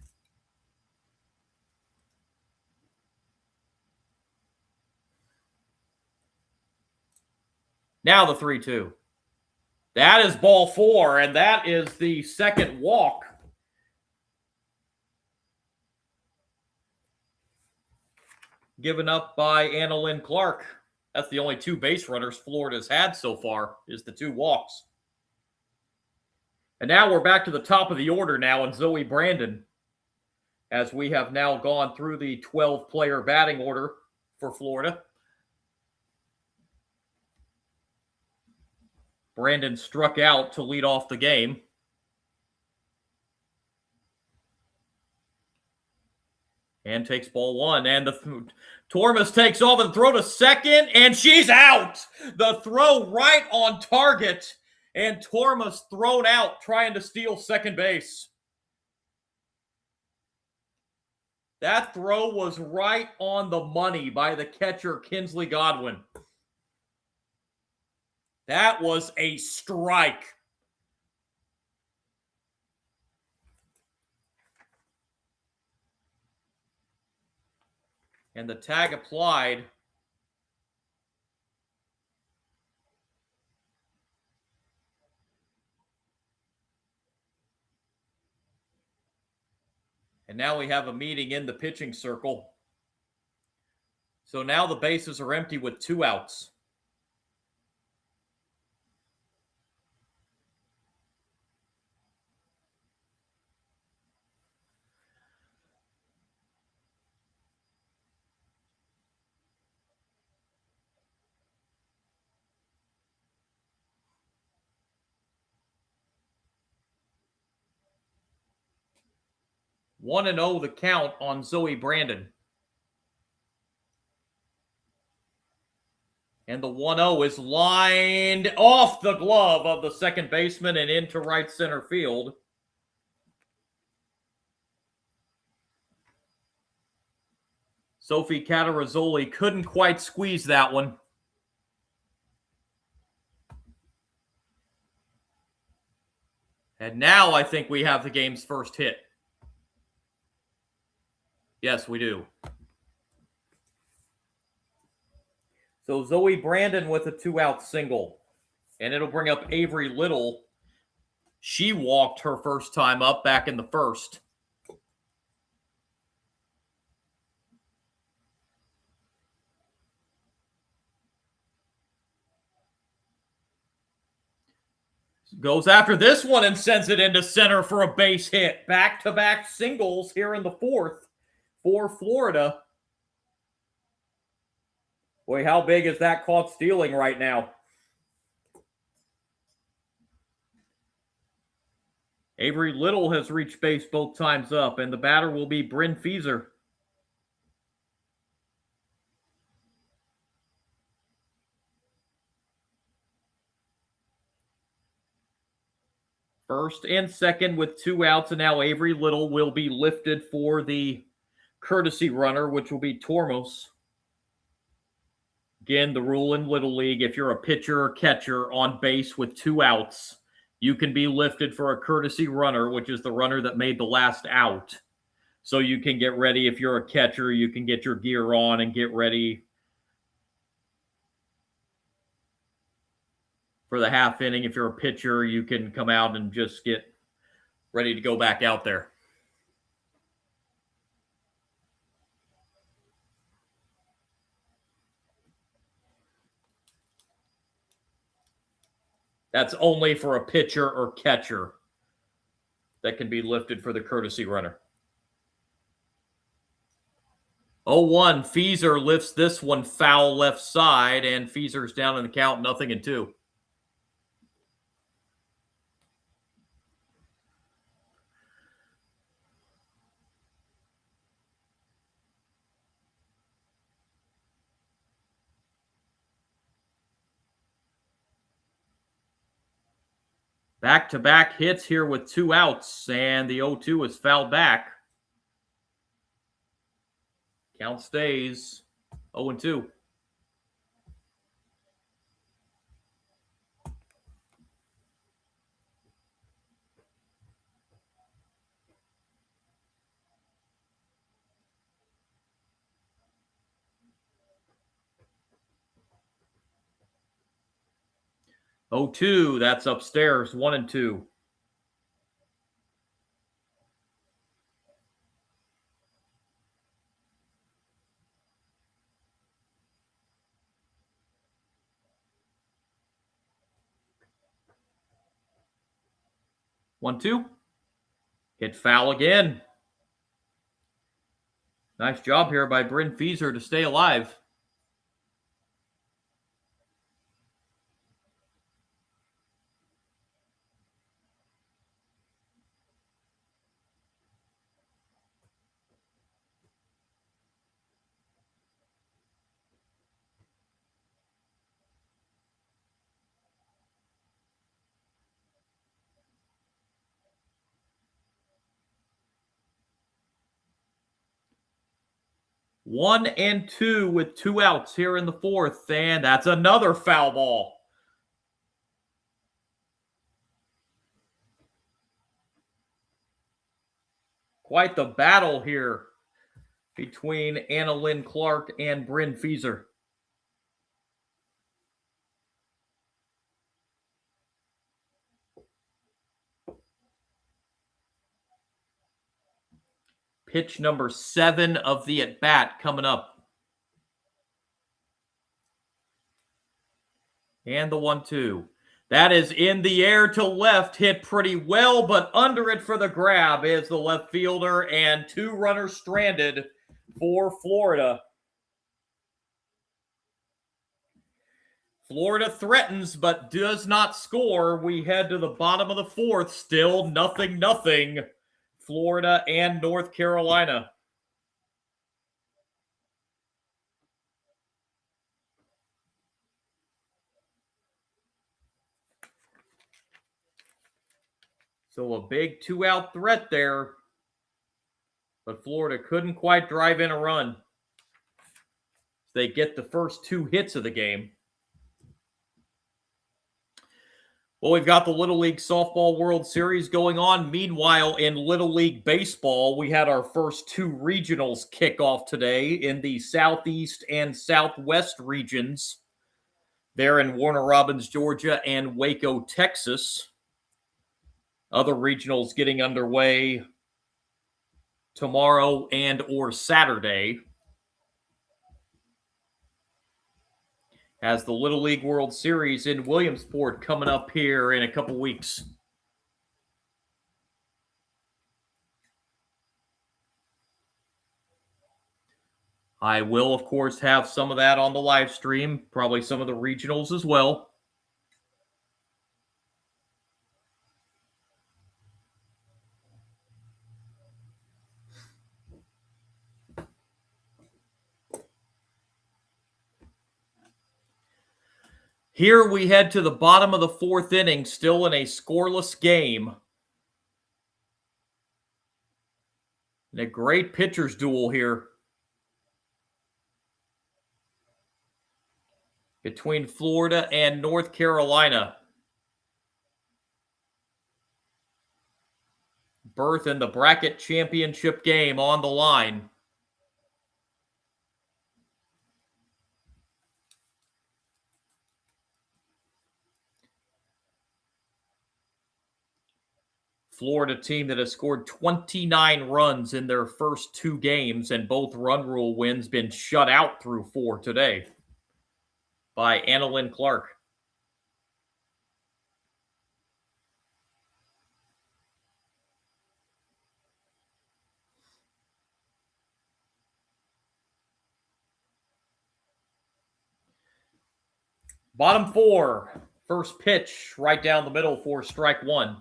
Now the 3-2. That is ball 4, and that is the second walk. Given up by Annalyn Clark. That's the only 2 base runners Florida's had so far, is the 2 walks. And now we're back to the top of the order now, and Zoe Brandon, as we have now gone through the 12-player batting order for Florida. Brandon struck out to lead off the game. And takes ball 1. And Tormes takes off and throw to second, and she's out. The throw right on target. And Tormes thrown out trying to steal second base. That throw was right on the money by the catcher, Kinsley Godwin. That was a strike. And the tag applied. And now we have a meeting in the pitching circle. So now the bases are empty with 2 outs. 1-0 the count on Zoe Brandon. And the 1-0 is lined off the glove of the second baseman and into right center field. Sophie Catarazzoli couldn't quite squeeze that one. And now I think we have the game's first hit. Yes, we do. So Zoe Brandon with a 2-out single. And it'll bring up Avery Little. She walked her first time up back in the first. Goes after this one and sends it into center for a base hit. Back-to-back singles here in the fourth for Florida. Boy, how big is that caught stealing right now? Avery Little has reached base both times up, and the batter will be Bryn Feaser. First and second with 2 outs, and now Avery Little will be lifted for the courtesy runner, which will be Tormos. Again, the rule in Little League, if you're a pitcher or catcher on base with 2 outs, you can be lifted for a courtesy runner, which is the runner that made the last out. So you can get ready. If you're a catcher, you can get your gear on and get ready for the half inning. If you're a pitcher, you can come out and just get ready to go back out there. That's only for a pitcher or catcher that can be lifted for the courtesy runner. 0-1, Feaser lifts this one foul left side, and Feaser's down in the count, 0-2. Back-to-back hits here with 2 outs, and the 0-2 is fouled back. Count stays 0-2. Oh, 2, that's upstairs, 1-2. One, two. Hit foul again. Nice job here by Bryn Feaser to stay alive. One and two with 2 outs here in the fourth, and that's another foul ball. Quite the battle here between Anna Lynn Clark and Bryn Feaser. Pitch number 7 of the at-bat coming up. And the 1-2. That is in the air to left, hit pretty well, but under it for the grab is the left fielder, and 2 runners stranded for Florida. Florida threatens but does not score. We head to the bottom of the fourth, still 0-0. Florida and North Carolina. So a big 2-out threat there, but Florida couldn't quite drive in a run. They get the first 2 hits of the game. Well, we've got the Little League Softball World Series going on. Meanwhile, in Little League Baseball, we had our first 2 regionals kick off today in the Southeast and Southwest regions. There in Warner Robins, Georgia, and Waco, Texas. Other regionals getting underway tomorrow and or Saturday. As the Little League World Series in Williamsport coming up here in a couple weeks. I will, of course, have some of that on the live stream, probably some of the regionals as well. Here we head to the bottom of the 4th inning, still in a scoreless game. And a great pitcher's duel here between Florida and North Carolina. Berth in the bracket championship game on the line. Florida team that has scored 29 runs in their first 2 games, and both run rule wins been shut out through 4 today by Annalyn Clark. Bottom 4, first pitch right down the middle for strike 1.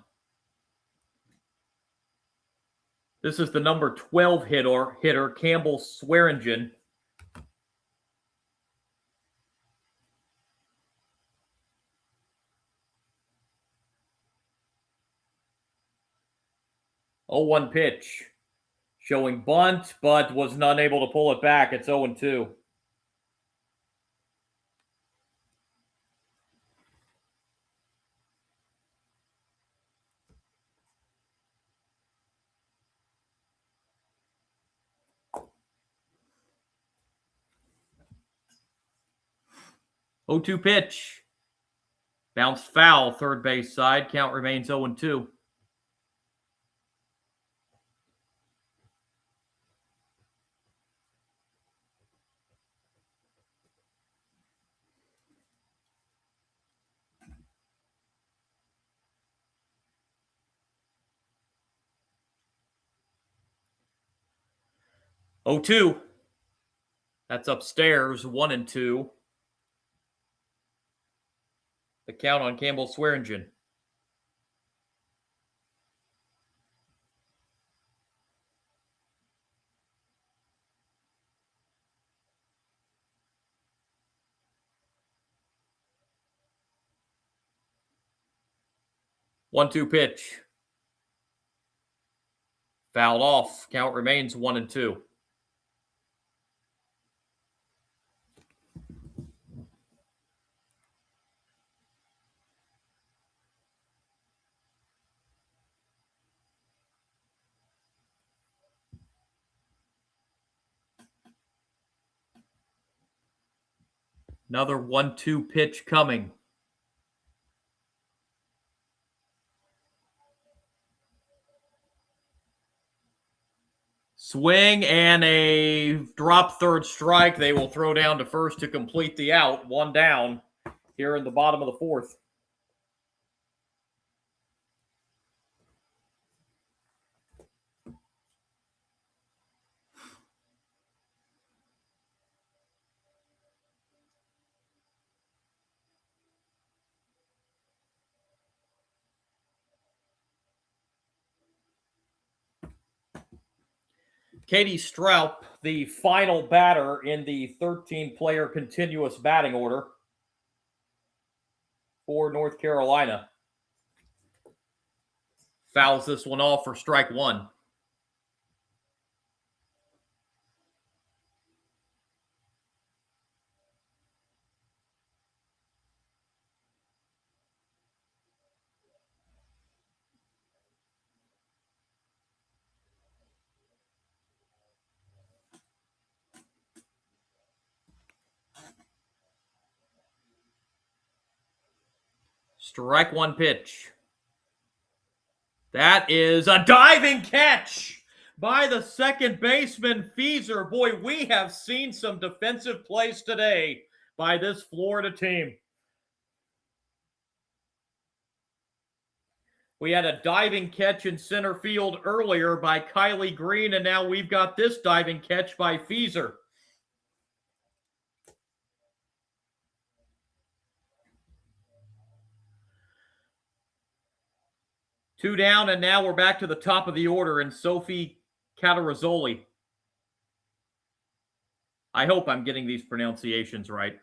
This is the number 12 hitter Campbell Swearingen. Oh, 1 pitch. Showing bunt, but was not able to pull it back. It's 0-2. Oh, 2 pitch. Bounced foul, third base side. Count remains 0-2. Oh, 2. That's upstairs, 1-2. The count on Campbell Swearingen. One-two pitch. Fouled off. Count remains 1-2. Another 1-2 pitch coming. Swing and a drop third strike. They will throw down to first to complete the out. 1 down here in the bottom of the 4th. Katie Stroup, the final batter in the 13-player continuous batting order for North Carolina. Fouls this one off for strike one. Strike one pitch. That is a diving catch by the second baseman, Feaser. Boy, we have seen some defensive plays today by this Florida team. We had a diving catch in center field earlier by Kylie Green, and now we've got this diving catch by Feaser. Two down, and now we're back to the top of the order in Sophie Catarazzoli. I hope I'm getting these pronunciations right.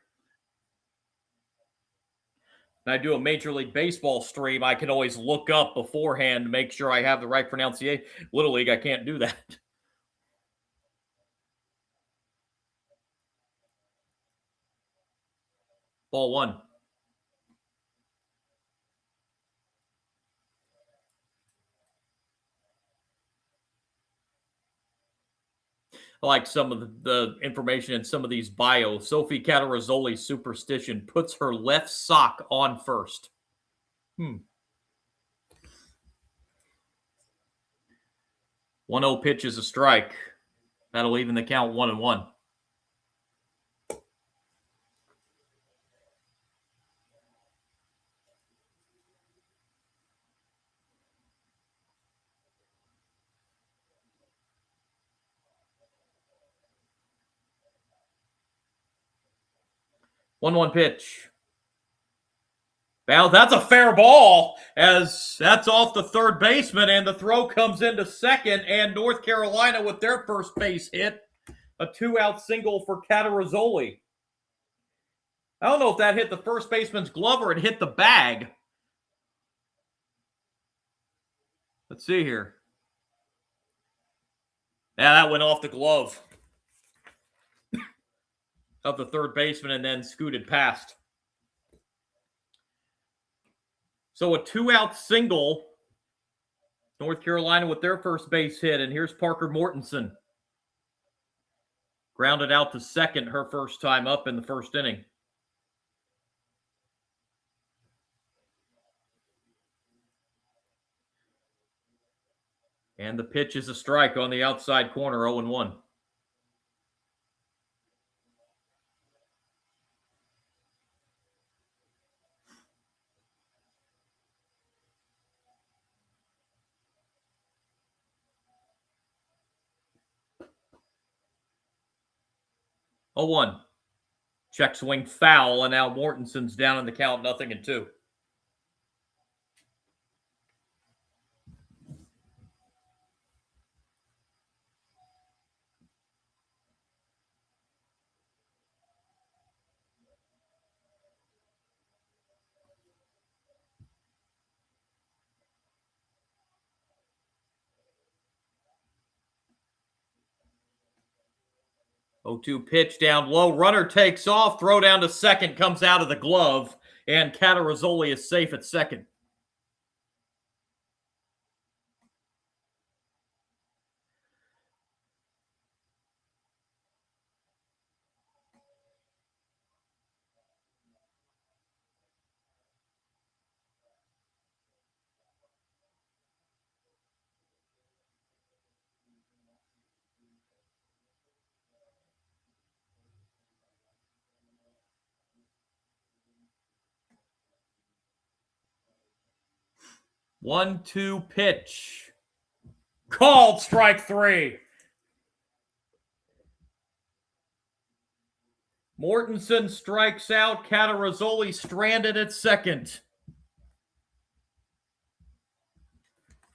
When I do a Major League Baseball stream, I can always look up beforehand to make sure I have the right pronunciation. Little League, I can't do that. Ball one. I like some of the information in some of these bios. Sophie Catarazzoli's superstition: puts her left sock on first. 1-0 pitch is a strike. That'll even the count 1-1. One pitch. Now that's a fair ball, as that's off the third baseman, and the throw comes into second, and North Carolina with their first base hit, a 2-out single for Catarazzoli. I don't know if that hit the first baseman's glove or it hit the bag. Let's see here. Yeah, that went off the glove of the third baseman and then scooted past. So a 2-out single. North Carolina with their first base hit, and here's Parker Mortensen. Grounded out to second her first time up in the first inning. And the pitch is a strike on the outside corner, 0-1. Check swing foul, and now Mortensen's down in the count, 0-2. Pitch down low. Runner takes off. Throw down to second. Comes out of the glove. And Catarazzoli is safe at second. One-two pitch. Called strike three. Mortensen strikes out. Catarazzoli stranded at second.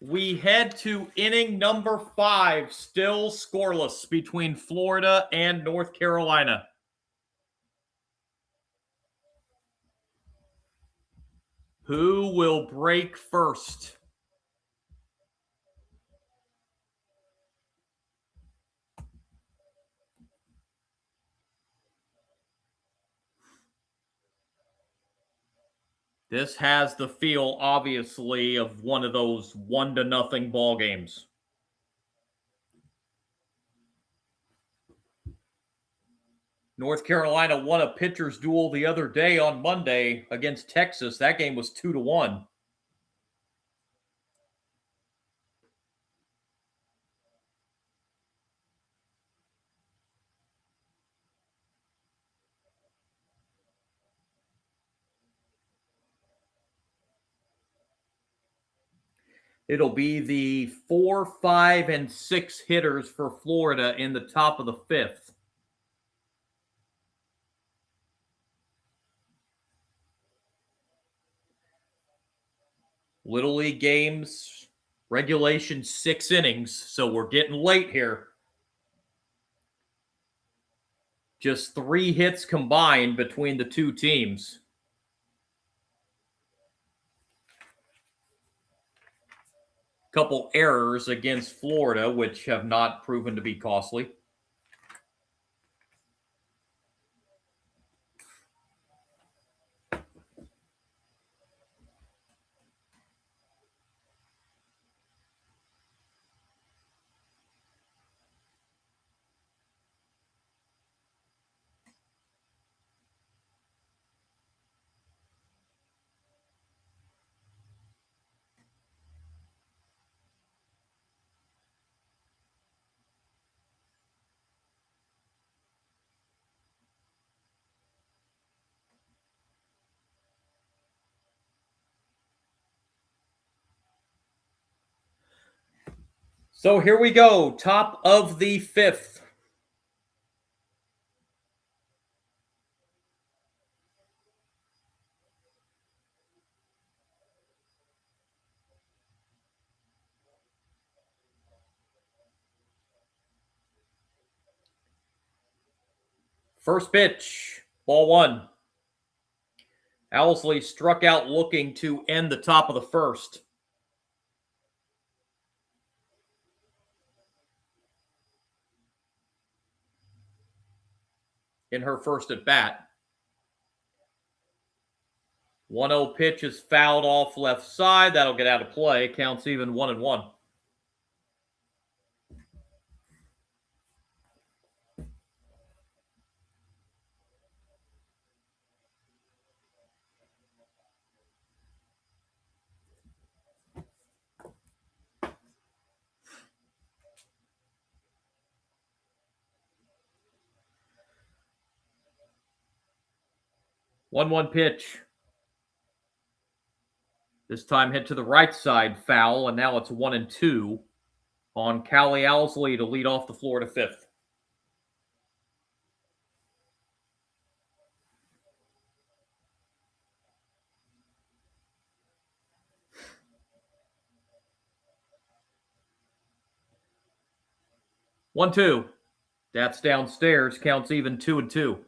We head to inning number 5, still scoreless between Florida and North Carolina. Who will break first? This has the feel, obviously, of one of those 1-0 ball games. North Carolina won a pitcher's duel the other day on Monday against Texas. That game was 2-1. It'll be the 4, 5, and 6 hitters for Florida in the top of the 5th. Little League games, regulation 6 innings, so we're getting late here. Just 3 hits combined between the two teams. Couple errors against Florida, which have not proven to be costly. So here we go, top of the 5th. First pitch, ball 1. Owlsley struck out looking to end the top of the 1st. In her first at bat. 1-0 pitch is fouled off left side. That'll get out of play. Counts even 1-1. One pitch. This time hit to the right side, foul, and now it's 1-2 on Callie Owlsley to lead off the Florida 5th. One, 2. That's downstairs. Counts even 2-2.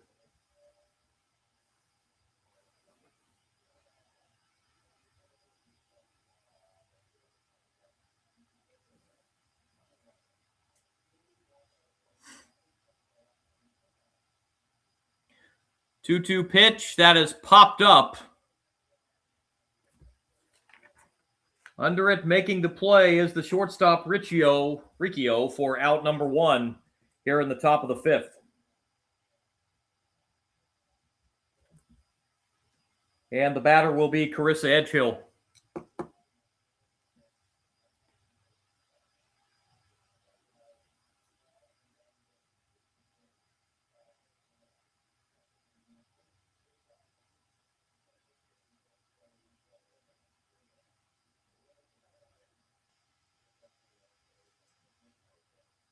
Two pitch that is popped up. Under it, making the play is the shortstop Riccio for out number 1 here in the top of the 5th. And the batter will be Carissa Edgehill.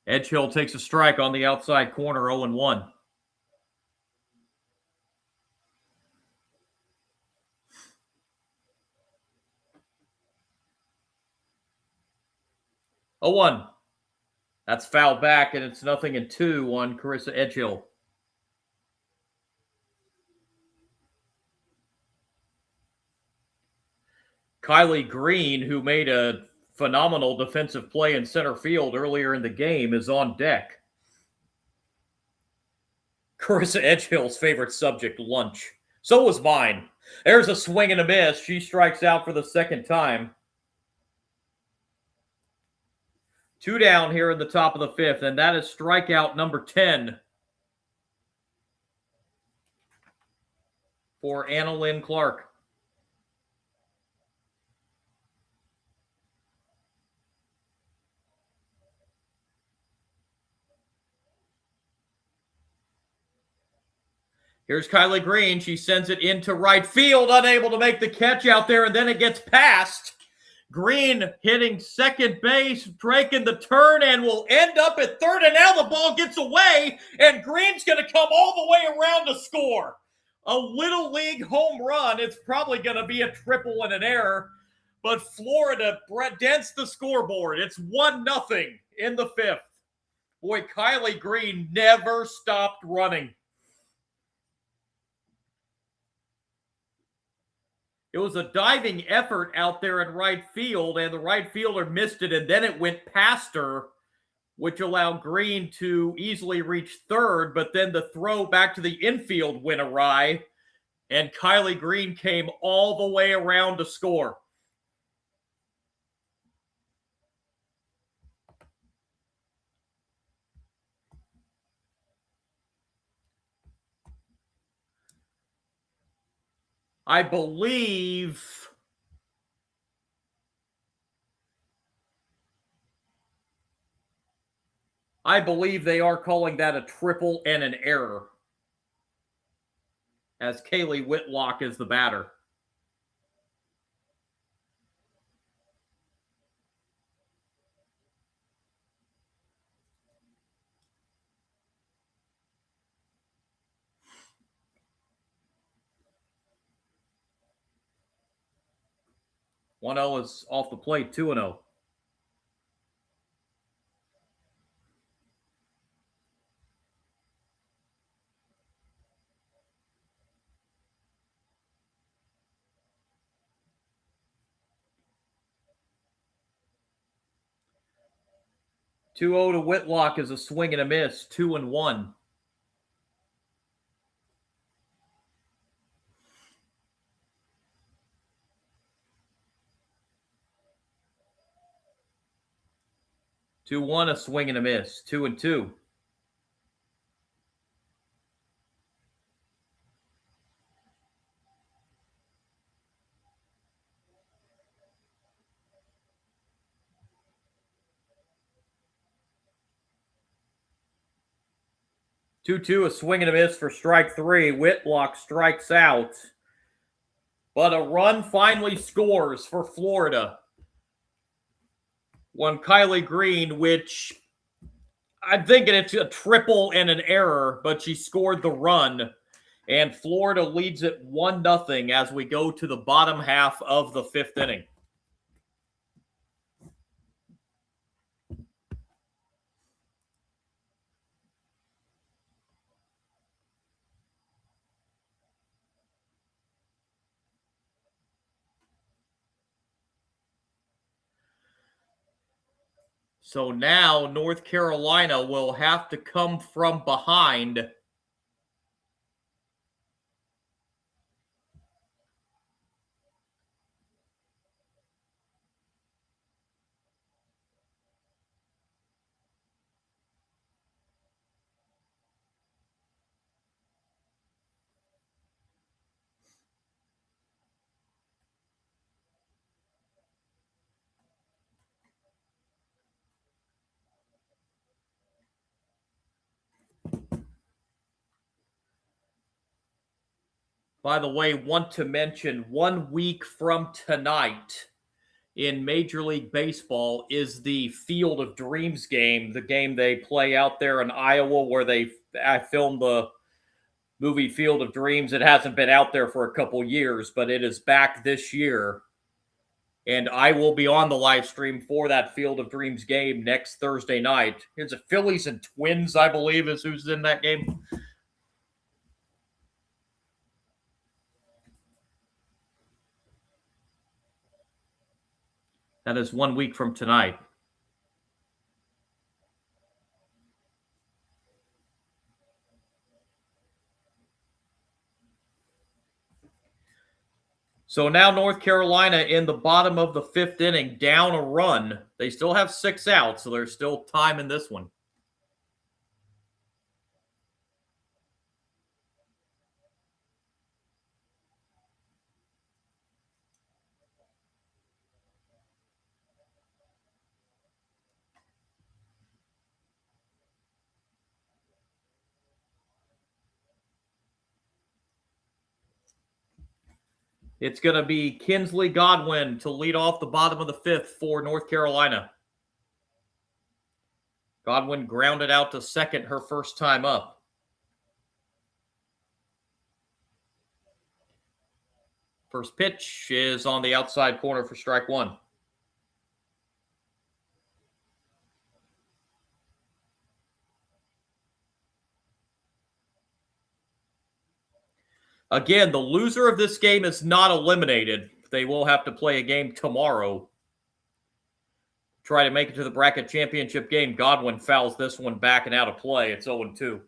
Edgehill takes a strike on the outside corner, 0-1. 0-1. That's fouled back, and it's 0-2 on Carissa Edgehill. Kylie Green, who made a phenomenal defensive play in center field earlier in the game, is on deck. Carissa Edgehill's favorite subject, lunch. So was mine. There's a swing and a miss. She strikes out for the second time. 2 down here in the top of the fifth, and that is strikeout number 10 for Anna Lynn Clark. Here's Kylie Green. She sends it into right field, unable to make the catch out there, and then it gets past. Green hitting second base, breaking the turn, and will end up at third, and now the ball gets away, and Green's going to come all the way around to score. A Little League home run. It's probably going to be a triple and an error, but Florida dents the scoreboard. It's 1-0 in the fifth. Boy, Kylie Green never stopped running. It was a diving effort out there in right field, and the right fielder missed it, and then it went past her, which allowed Green to easily reach third, but then the throw back to the infield went awry, and Kylie Green came all the way around to score. I believe they are calling that a triple and an error, as Kaylee Whitlock is the batter. One 0 is off the plate, 2-0. Two 0 to Whitlock is a swing and a miss, 2-1. Two 1, a swing and a miss, 2-2. Two, a swing and a miss for strike three. Whitlock strikes out. But a run finally scores for Florida. One Kylie Green, which I'm thinking it's a triple and an error, but she scored the run. And Florida leads it 1-0 as we go to the bottom half of the fifth inning. So now North Carolina will have to come from behind. By the way, want to mention 1 week from tonight in Major League Baseball is the Field of Dreams game, the game they play out there in Iowa where I filmed the movie Field of Dreams. It hasn't been out there for a couple years, but it is back this year. And I will be on the live stream for that Field of Dreams game next Thursday night. Here's the Phillies and Twins, I believe, is who's in that game. That is 1 week from tonight. So now North Carolina in the bottom of the 5th inning, down a run. They still have 6 outs, so there's still time in this one. It's going to be Kinsley Godwin to lead off the bottom of the 5th for North Carolina. Godwin grounded out to second her first time up. First pitch is on the outside corner for strike 1. Again, the loser of this game is not eliminated. They will have to play a game tomorrow. Try to make it to the bracket championship game. Godwin fouls this one back and out of play. It's 0-2.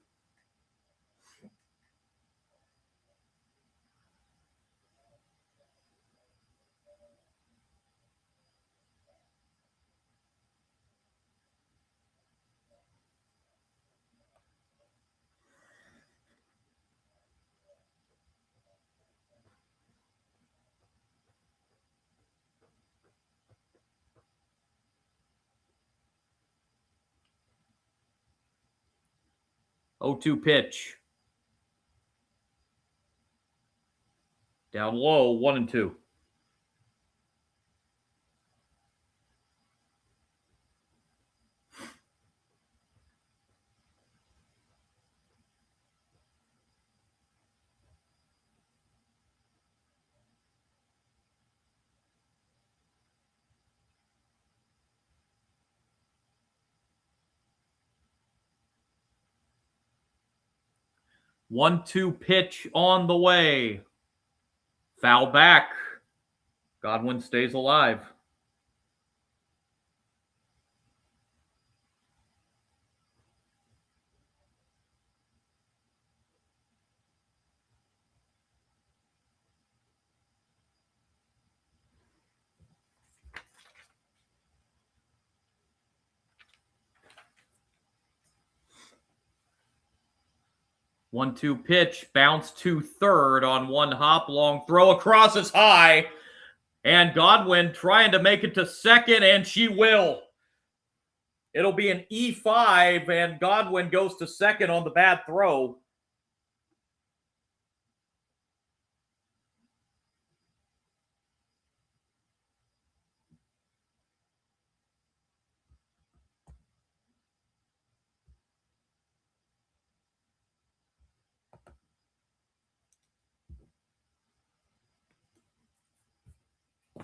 Oh-2 pitch. Down low, 1-2. One-two pitch on the way. Foul back. Godwin stays alive. One-two pitch, bounce to third on one hop, long throw across is high. And Godwin trying to make it to second, and she will. It'll be an E5, and Godwin goes to second on the bad throw.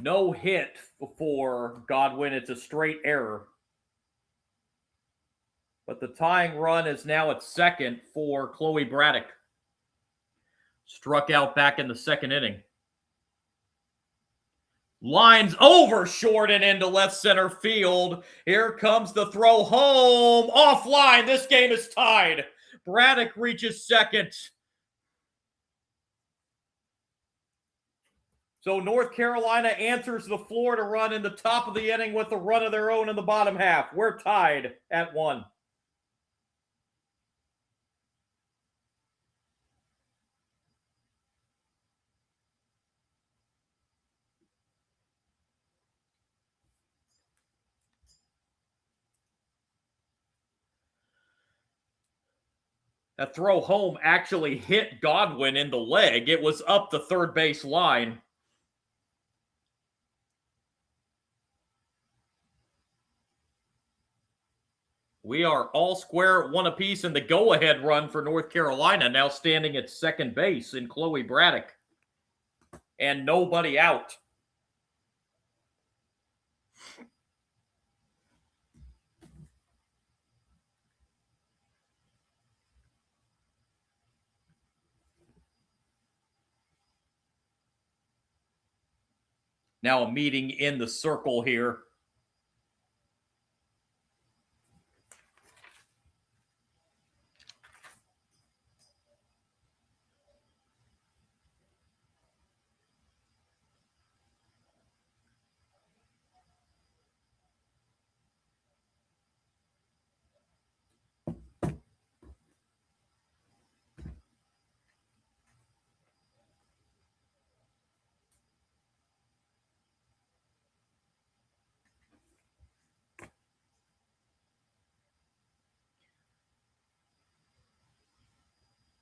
No hit for Godwin. It's a straight error. But the tying run is now at second for Chloe Braddock. Struck out back in the second inning. Lines over short and into left center field. Here comes the throw home. Offline. This game is tied. Braddock reaches second. So North Carolina answers the Florida run in the top of the inning with a run of their own in the bottom half. We're tied at 1. That throw home actually hit Godwin in the leg. It was up the third base line. We are all square at 1 apiece in the go-ahead run for North Carolina, now standing at second base in Chloe Braddock. And nobody out. Now a meeting in the circle here.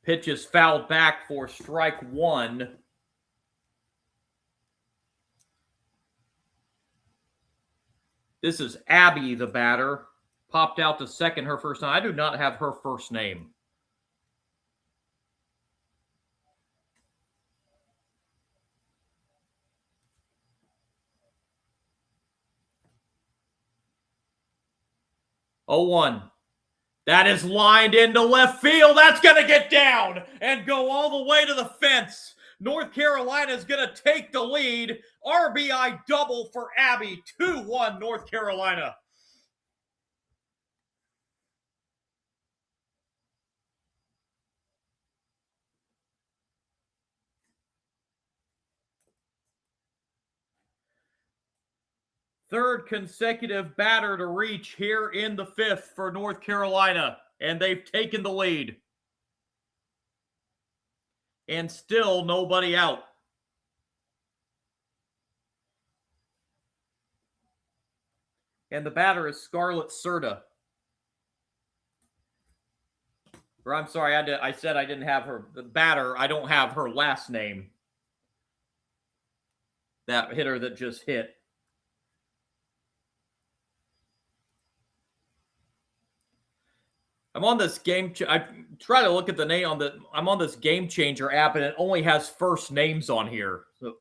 Pitch is fouled back for strike one. This is Abby, the batter. Popped out to second her first time. I do not have her first name. Oh, 1. That is lined into left field. That's going to get down and go all the way to the fence. North Carolina is going to take the lead. RBI double for Abby. 2-1 North Carolina. Third consecutive batter to reach here in the 5th for North Carolina, and they've taken the lead. And still nobody out. And the batter is Scarlett Serta. Or I'm sorry, I said I didn't have her. The batter, I don't have her last name. That hitter that just hit. I'm on this game. I try to look at the name on the. I'm on this Game Changer app, and it only has first names on here. So,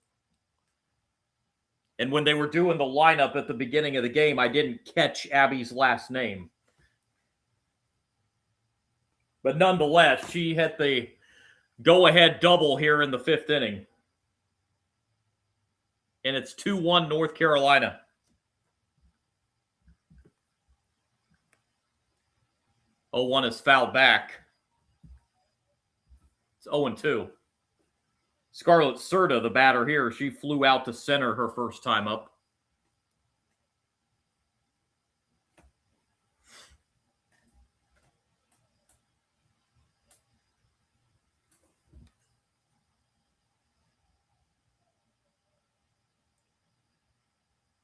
and when they were doing the lineup at the beginning of the game, I didn't catch Abby's last name. But nonetheless, she hit the go-ahead double here in the 5th inning, and it's 2-1 North Carolina. Oh, 1 is fouled back. It's 0-2. Scarlett Serta, the batter here, she flew out to center her first time up.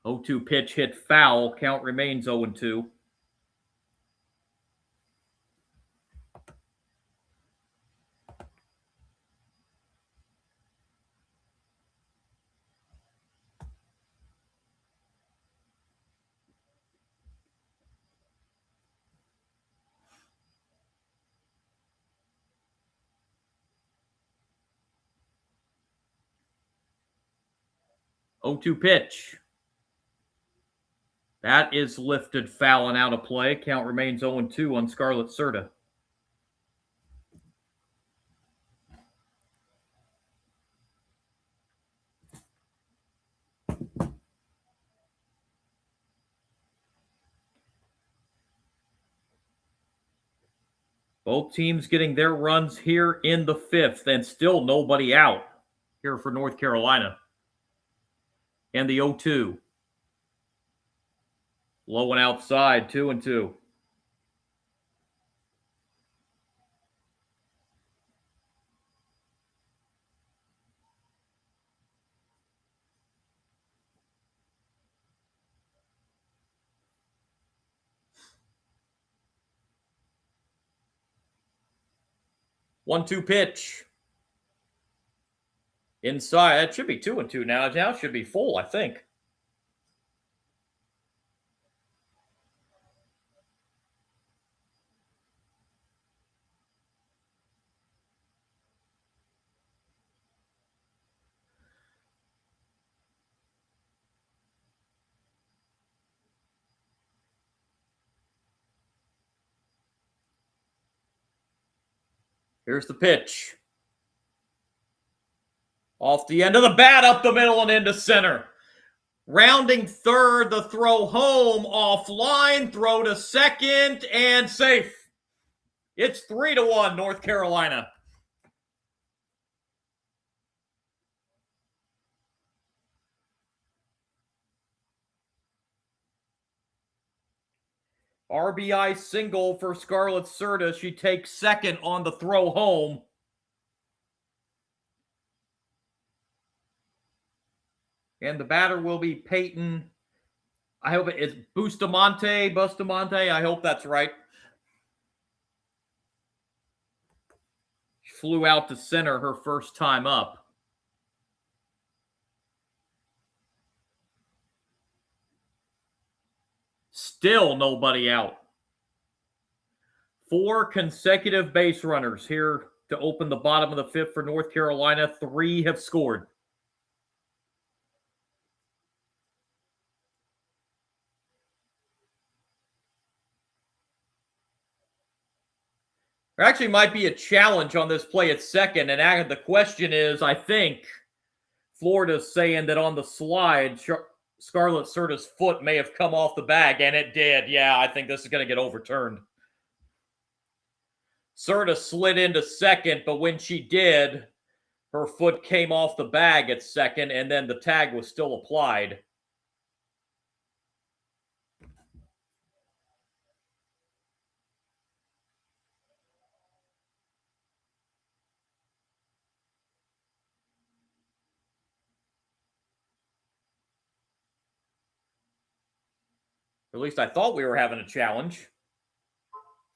Oh, 2 pitch hit foul. Count remains 0-2. Oh, 2 pitch. That is lifted foul and out of play. Count remains 0-2 on Scarlett Serta. Both teams getting their runs here in the 5th, and still nobody out here for North Carolina. And the 0-2. Low and outside, 2-2. One-two pitch. Inside. That should be 2-2 now. Now it should be full, I think. Here's the pitch. Off the end of the bat, up the middle and into center. Rounding third, the throw home, offline, throw to second, and safe. It's 3-1, North Carolina. RBI single for Scarlett Serta. She takes second on the throw home. And the batter will be Peyton. I hope it's Bustamante. I hope that's right. She flew out to center her first time up. Still nobody out. 4 consecutive base runners here to open the bottom of the fifth for North Carolina. 3 have scored. There actually might be a challenge on this play at second, and the question is, I think Florida's saying that on the slide, Scarlett Serta's foot may have come off the bag, and it did. Yeah, I think this is going to get overturned. Serta slid into second, but when she did, her foot came off the bag at second, and then the tag was still applied. At least I thought we were having a challenge.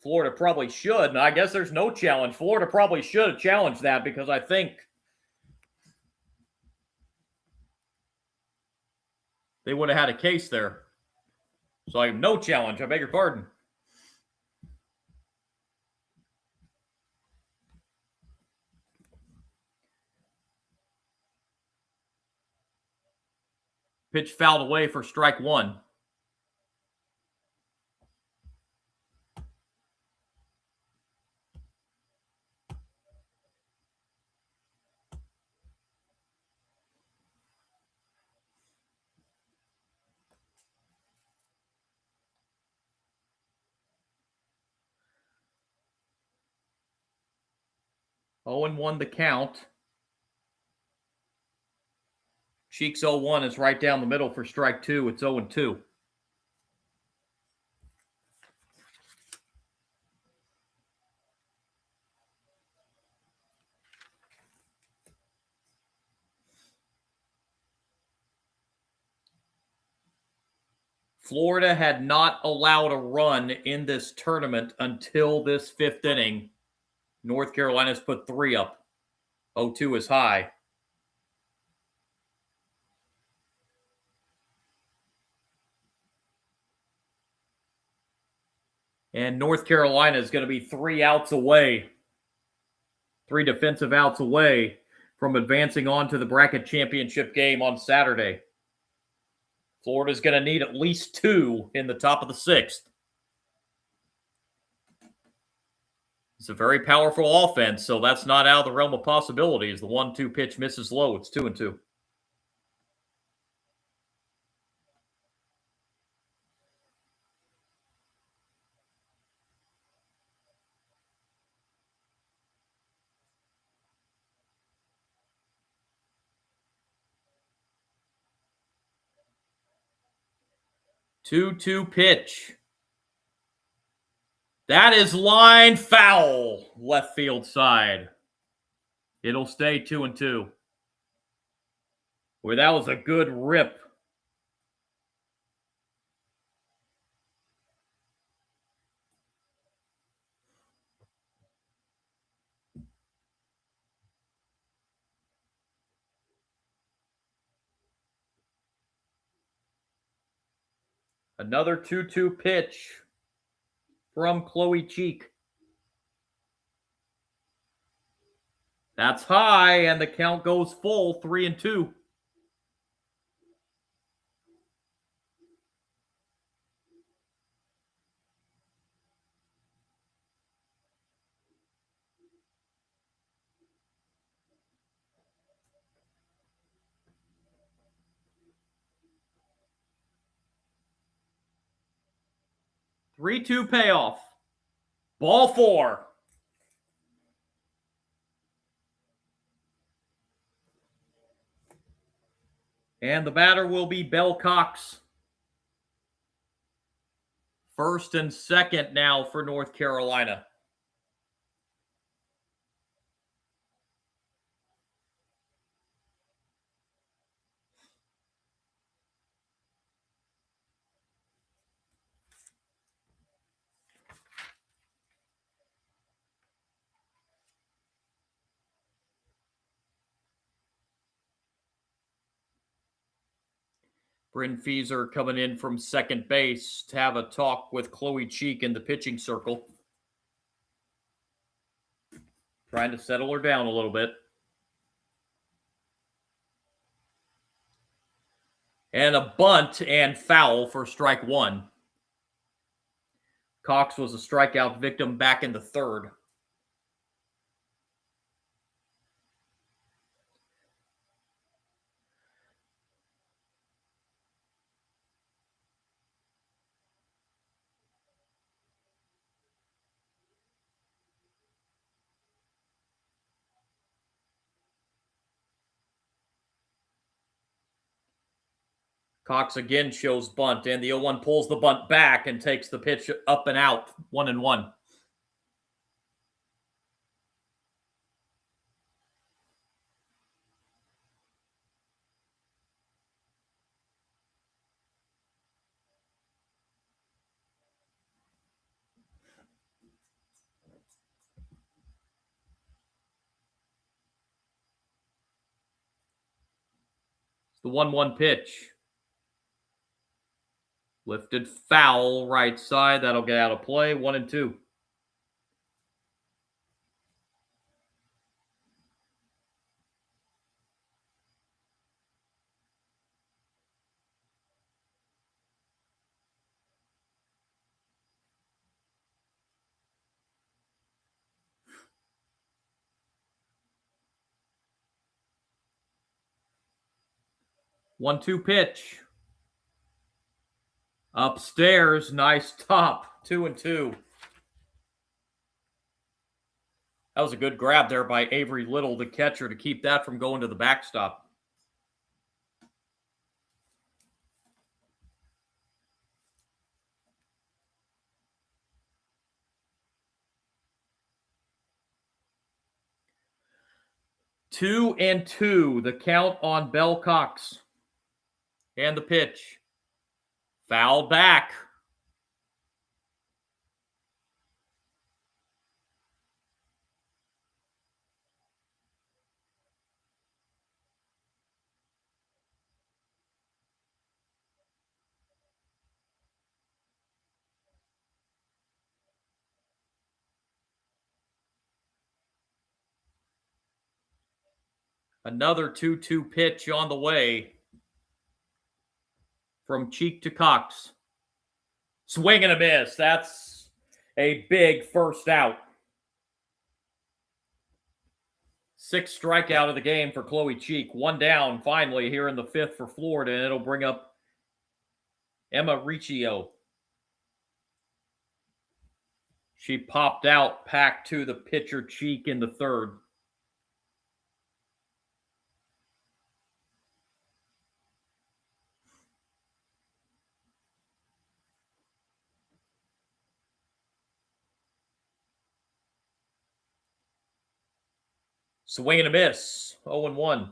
Florida probably should, and I guess there's no challenge. Florida probably should have challenged that because I think they would have had a case there. So I have no challenge. I beg your pardon. Pitch fouled away for strike 1. Owen won the count. Cheeks 0-1 is right down the middle for strike 2. It's 0-2. Florida had not allowed a run in this tournament until this 5th inning. North Carolina's put 3 up. 0-2 is high. And North Carolina is going to be 3 outs away, 3 defensive outs away from advancing on to the bracket championship game on Saturday. Florida's going to need at least 2 in the top of the 6th. It's a very powerful offense, so that's not out of the realm of possibilities. The 1-2 pitch misses low. It's 2-2. Two pitch. That is line foul, left field side. It'll stay 2-2. Boy, that was a good rip. Another 2-2 pitch from Chloe Cheek. That's high, and the count goes full, 3-2. 3-2 payoff. Ball 4. And the batter will be Bell Cox. First and second now for North Carolina. Bryn Feaser coming in from second base to have a talk with Chloe Cheek in the pitching circle. Trying to settle her down a little bit. And a bunt and foul for strike 1. Cox was a strikeout victim back in the third. Cox again shows bunt, and the 0-1 pulls the bunt back and takes the pitch up and out, 1-1. It's the 1-1 pitch. Lifted foul right side. That'll get out of play. 1-2. One-two pitch. Upstairs, nice top. 2-2. That was a good grab there by Avery Little, the catcher, to keep that from going to the backstop. Two and two, the count on Bell Cox. And the pitch. Foul back. Another 2-2 pitch on the way from Cheek to Cox. Swing and a miss. That's a big first out. 6th strikeout of the game for Chloe Cheek. 1 down finally here in the 5th for Florida, and it'll bring up Emma Riccio. She popped out, packed to the pitcher Cheek in the 3rd. Swing and a miss. 0-1.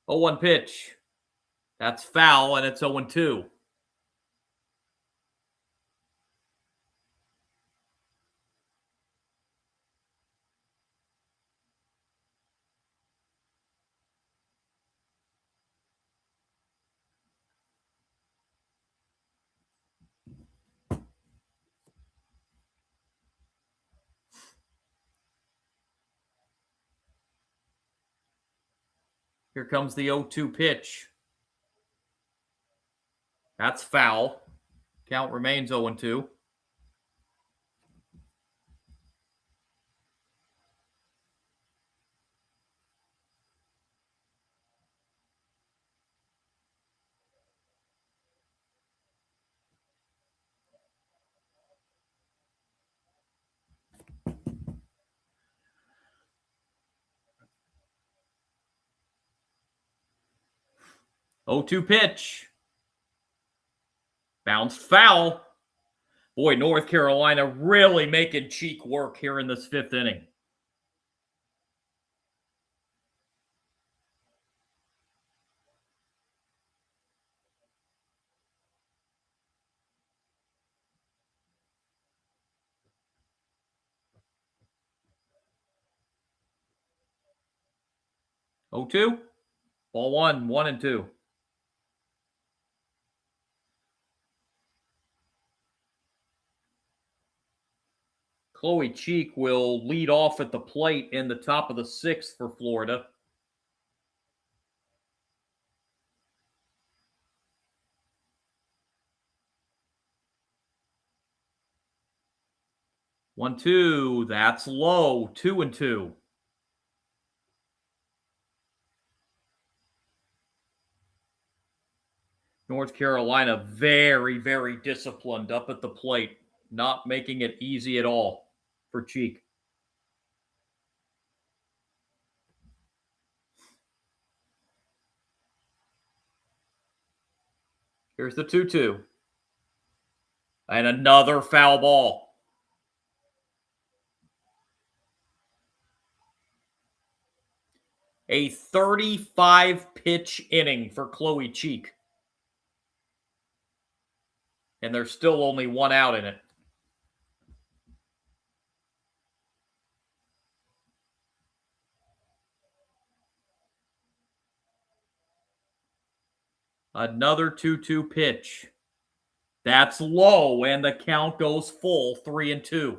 Oh, 1 pitch. That's foul, and it's 0-2. Here comes the 0-2 pitch. That's foul. Count remains 0-2. Oh, 2 pitch. Bounced foul. Boy, North Carolina really making Cheek work here in this 5th inning. Oh, 2. Ball 1, 1-2. Chloe Cheek will lead off at the plate in the top of the 6th for Florida. One, 2. That's low. 2-2. North Carolina very, very disciplined up at the plate, not making it easy at all for Cheek. Here's the 2-2. And another foul ball. A 35-pitch inning for Chloe Cheek. And there's still only 1 out in it. Another 2-2 pitch. That's low, and the count goes full, 3-2.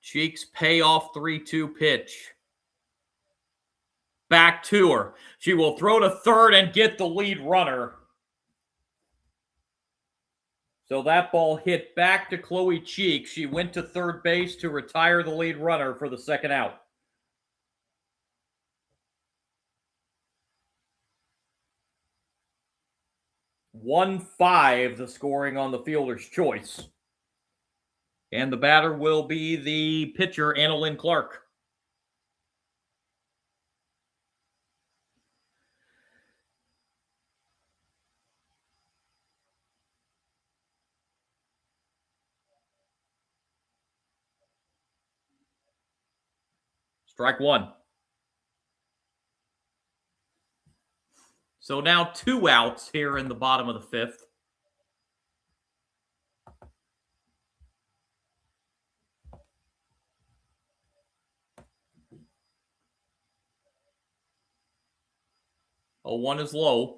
Cheek's payoff 3-2 pitch. Back to her. She will throw to third and get the lead runner. So that ball hit back to Chloe Cheek. She went to third base to retire the lead runner for the 2nd out. (1-5) the scoring on the fielder's choice. And the batter will be the pitcher, Annalyn Clark. Strike 1. So now 2 outs here in the bottom of the 5th. Oh, 1 is low.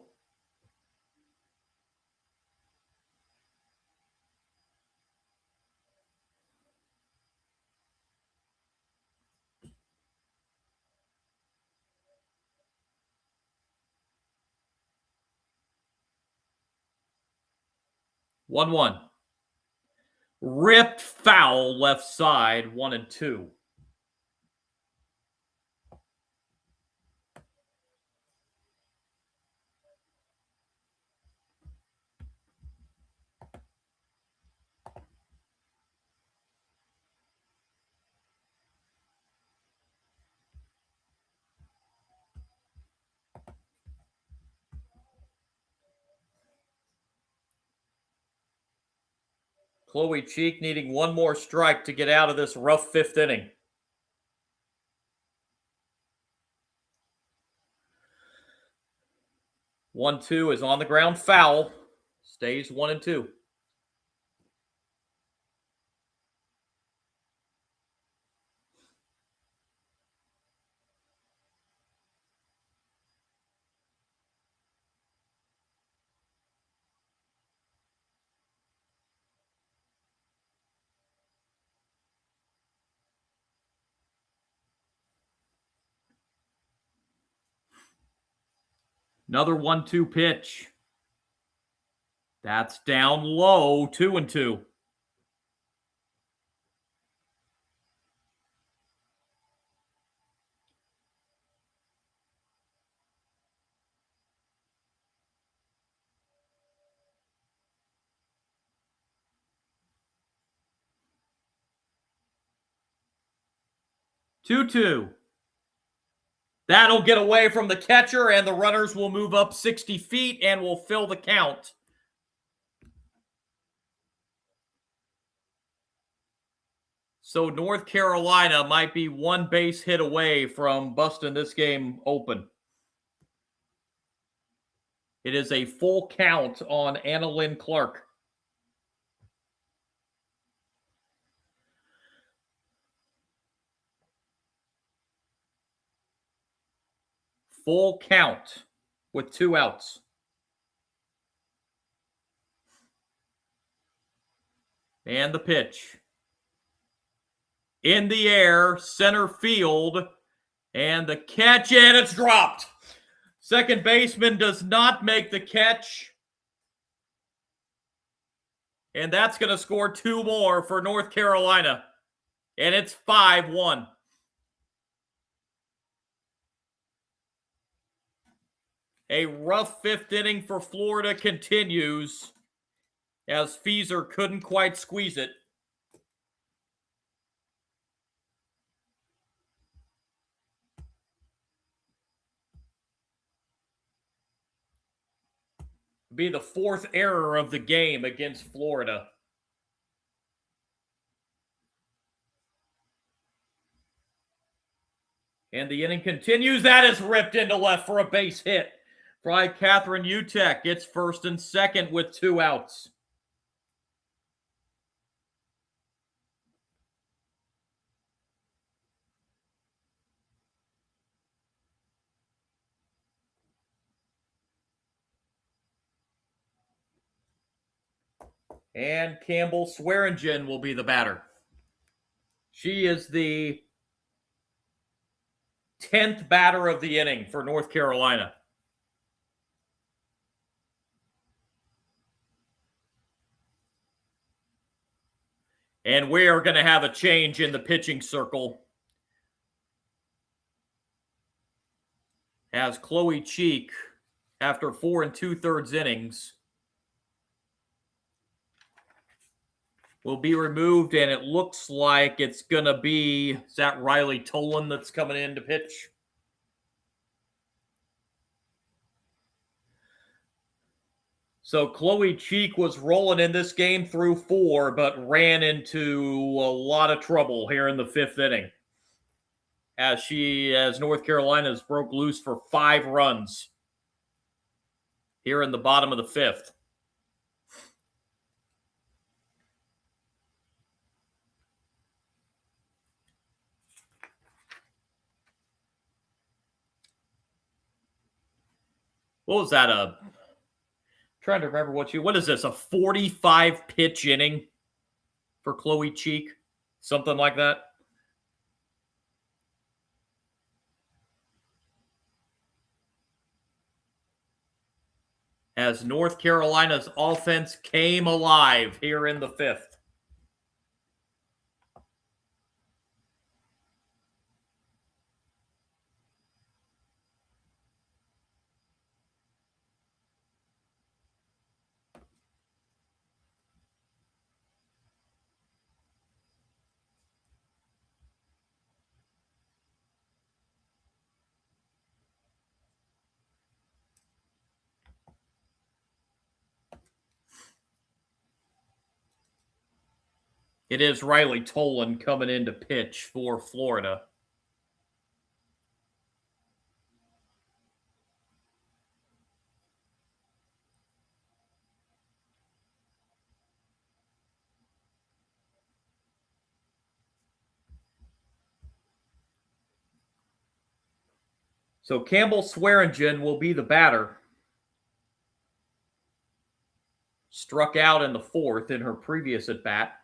(1-1). Ripped foul left side, 1-2. Chloe Cheek needing 1 more strike to get out of this rough 5th inning. (1-2) is on the ground, foul. Stays 1-2. Another 1-2 pitch. That's down low, 2-2. Two. That'll get away from the catcher, and the runners will move up 60 feet and will fill the count. So North Carolina might be one base hit away from busting this game open. It is a full count on Anna Lynn Clark. Full count with 2 outs. And the pitch. In the air, center field, and the catch, and it's dropped. Second baseman does not make the catch. And that's going to score 2 more for North Carolina. And it's 5-1. A rough 5th inning for Florida continues as Feaser couldn't quite squeeze it. Be the 4th error of the game against Florida. And the inning continues. That is ripped into left for a base hit. By Catherine Utek. It's first and second with 2 outs. And Campbell Swearingen will be the batter. She is the 10th batter of the inning for North Carolina. And we are going to have a change in the pitching circle as Chloe Cheek, after 4 2/3 innings, will be removed, and it looks like it's going to be, is that Riley Tolan that's coming in to pitch? So Chloe Cheek was rolling in this game through 4, but ran into a lot of trouble here in the 5th inning as North Carolina's broke loose for 5 runs here in the bottom of the 5th. What was that? Trying to remember what is this? A 45 pitch inning for Chloe Cheek? Something like that. As North Carolina's offense came alive here in the 5th. It is Riley Tolan coming in to pitch for Florida. So Campbell Swearingen will be the batter. Struck out in the 4th in her previous at-bat.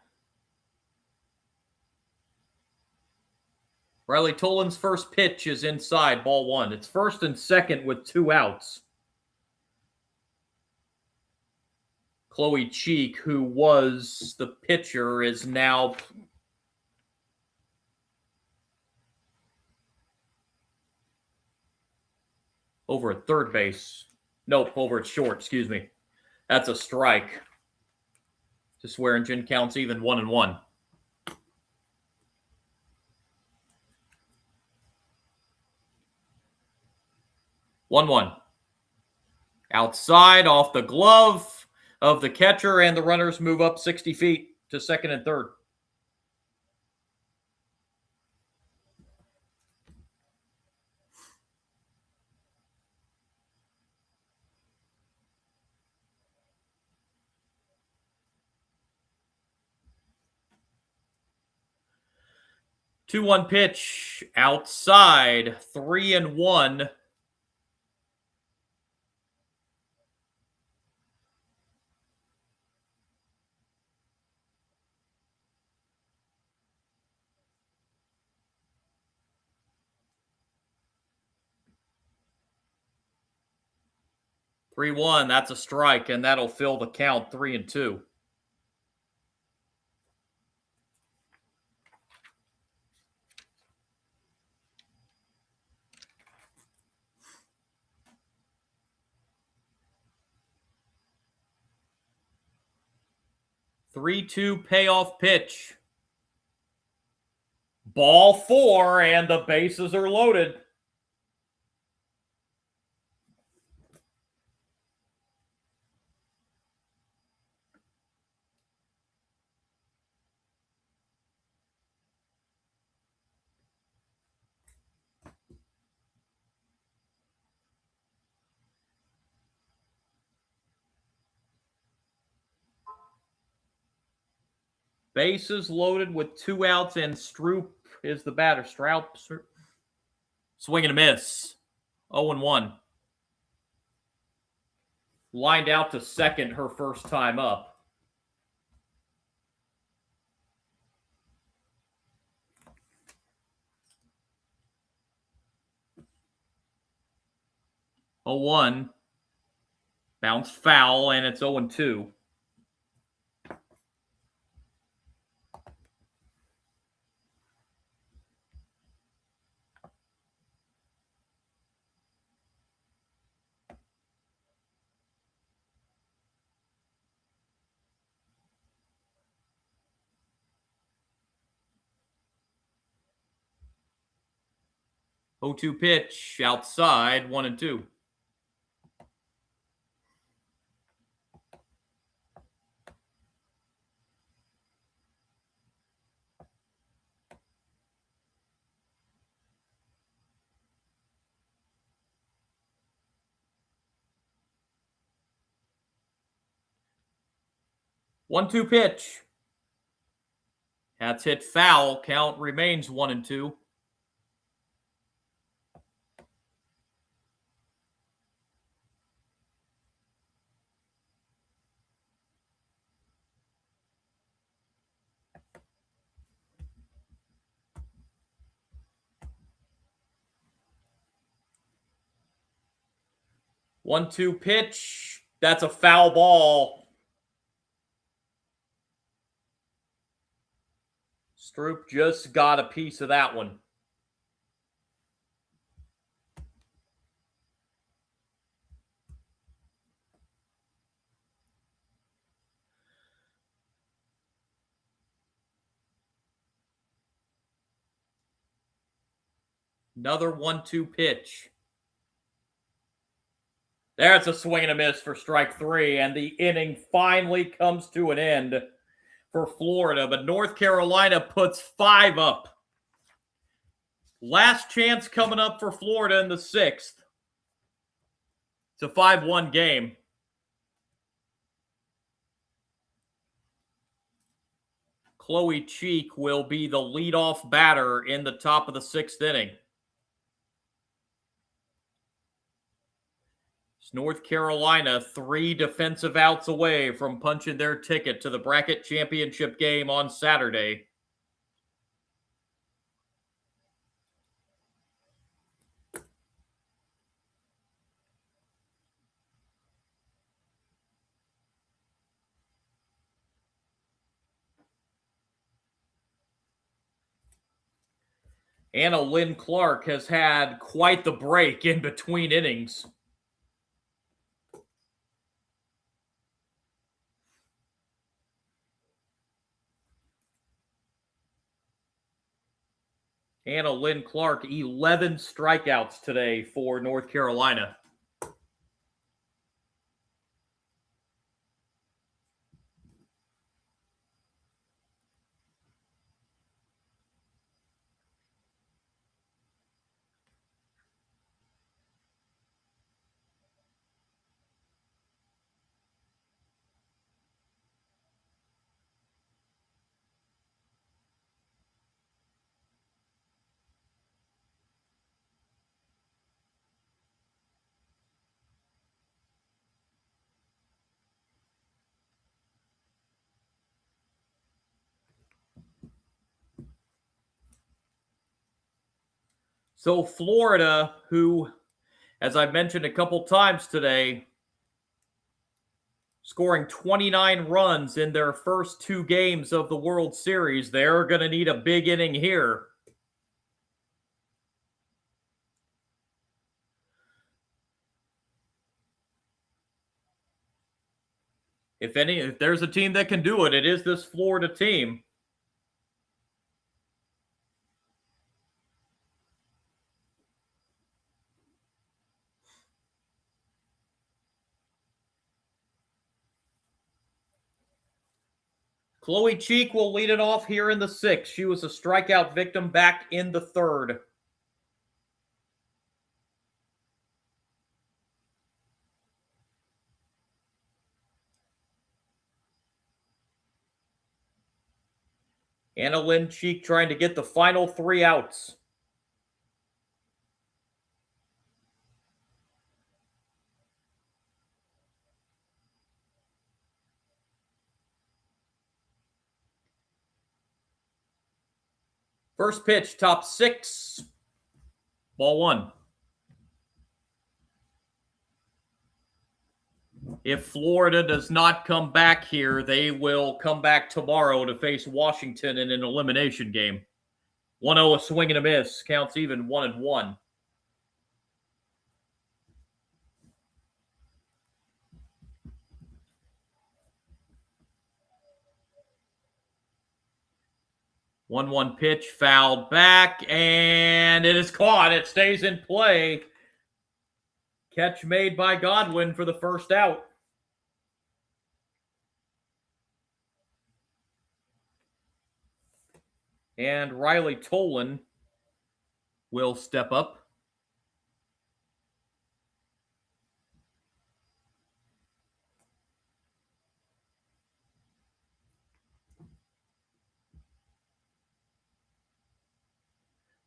Riley Tolan's first pitch is inside, ball 1. It's first and second with 2 outs. Chloe Cheek, who was the pitcher, is now over at third base. Nope, over at short, excuse me. That's a strike. To Swearingen counts even 1-1. One. Outside, off the glove of the catcher, and the runners move up 60 feet to second and third. Two-one pitch outside, 3-1. That's a strike, and that'll fill the count 3-2. Three-two payoff pitch. Ball 4, and the bases are loaded. Bases loaded with 2 outs, and Stroop is the batter. Stroup, swing and a miss. 0-1. Lined out to second her first time up. Oh, 1. Bounce foul, and it's 0-2. Oh, 2 pitch outside, 1-2. One-two pitch. That's hit foul. Count remains 1-2. One-two pitch. That's a foul ball. Stroop just got a piece of that one. Another 1-2 pitch. There's a swing and a miss for strike 3, and the inning finally comes to an end for Florida, but North Carolina puts 5 up. Last chance coming up for Florida in the 6th. It's a 5-1 game. Chloe Cheek will be the leadoff batter in the top of the 6th inning. North Carolina 3 defensive outs away from punching their ticket to the bracket championship game on Saturday. Anna Lynn Clark has had quite the break in between innings. Anna Lynn Clark, 11 strikeouts today for North Carolina. So Florida, who, as I've mentioned a couple times today, scoring 29 runs in their first 2 games of the World Series, they're going to need a big inning here. If there's a team that can do it, it is this Florida team. Chloe Cheek will lead it off here in the 6th. She was a strikeout victim back in the 3rd. Anna Lynn Cheek trying to get the final 3 outs. First pitch, top 6. Ball 1. If Florida does not come back here, they will come back tomorrow to face Washington in an elimination game. 1-0, a swing and a miss. Counts even 1-1. One pitch, fouled back, and it is caught. It stays in play. Catch made by Godwin for the first out. And Riley Tolan will step up.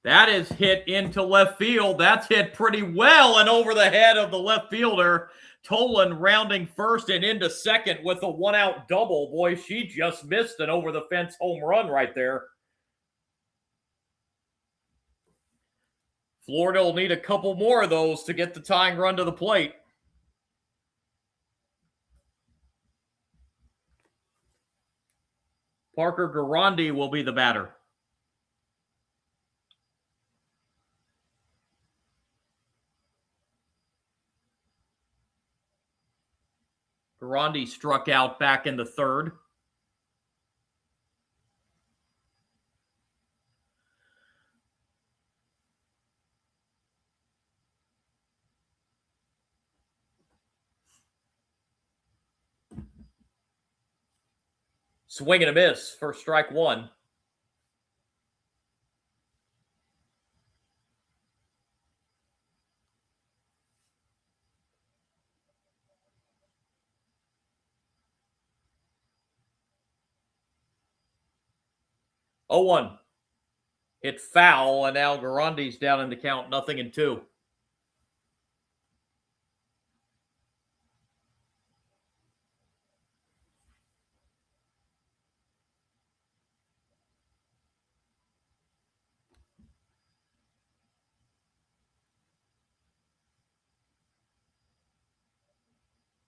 That is hit into left field. That's hit pretty well and over the head of the left fielder. Tolan rounding first and into second with a 1-out double. Boy, she just missed an over-the-fence home run right there. Florida will need a couple more of those to get the tying run to the plate. Parker Garandi will be the batter. Garandi struck out back in the 3rd. Swing and a miss for strike 1. Oh, 1. Hit foul, and now Garandi's down in the count, 0-2.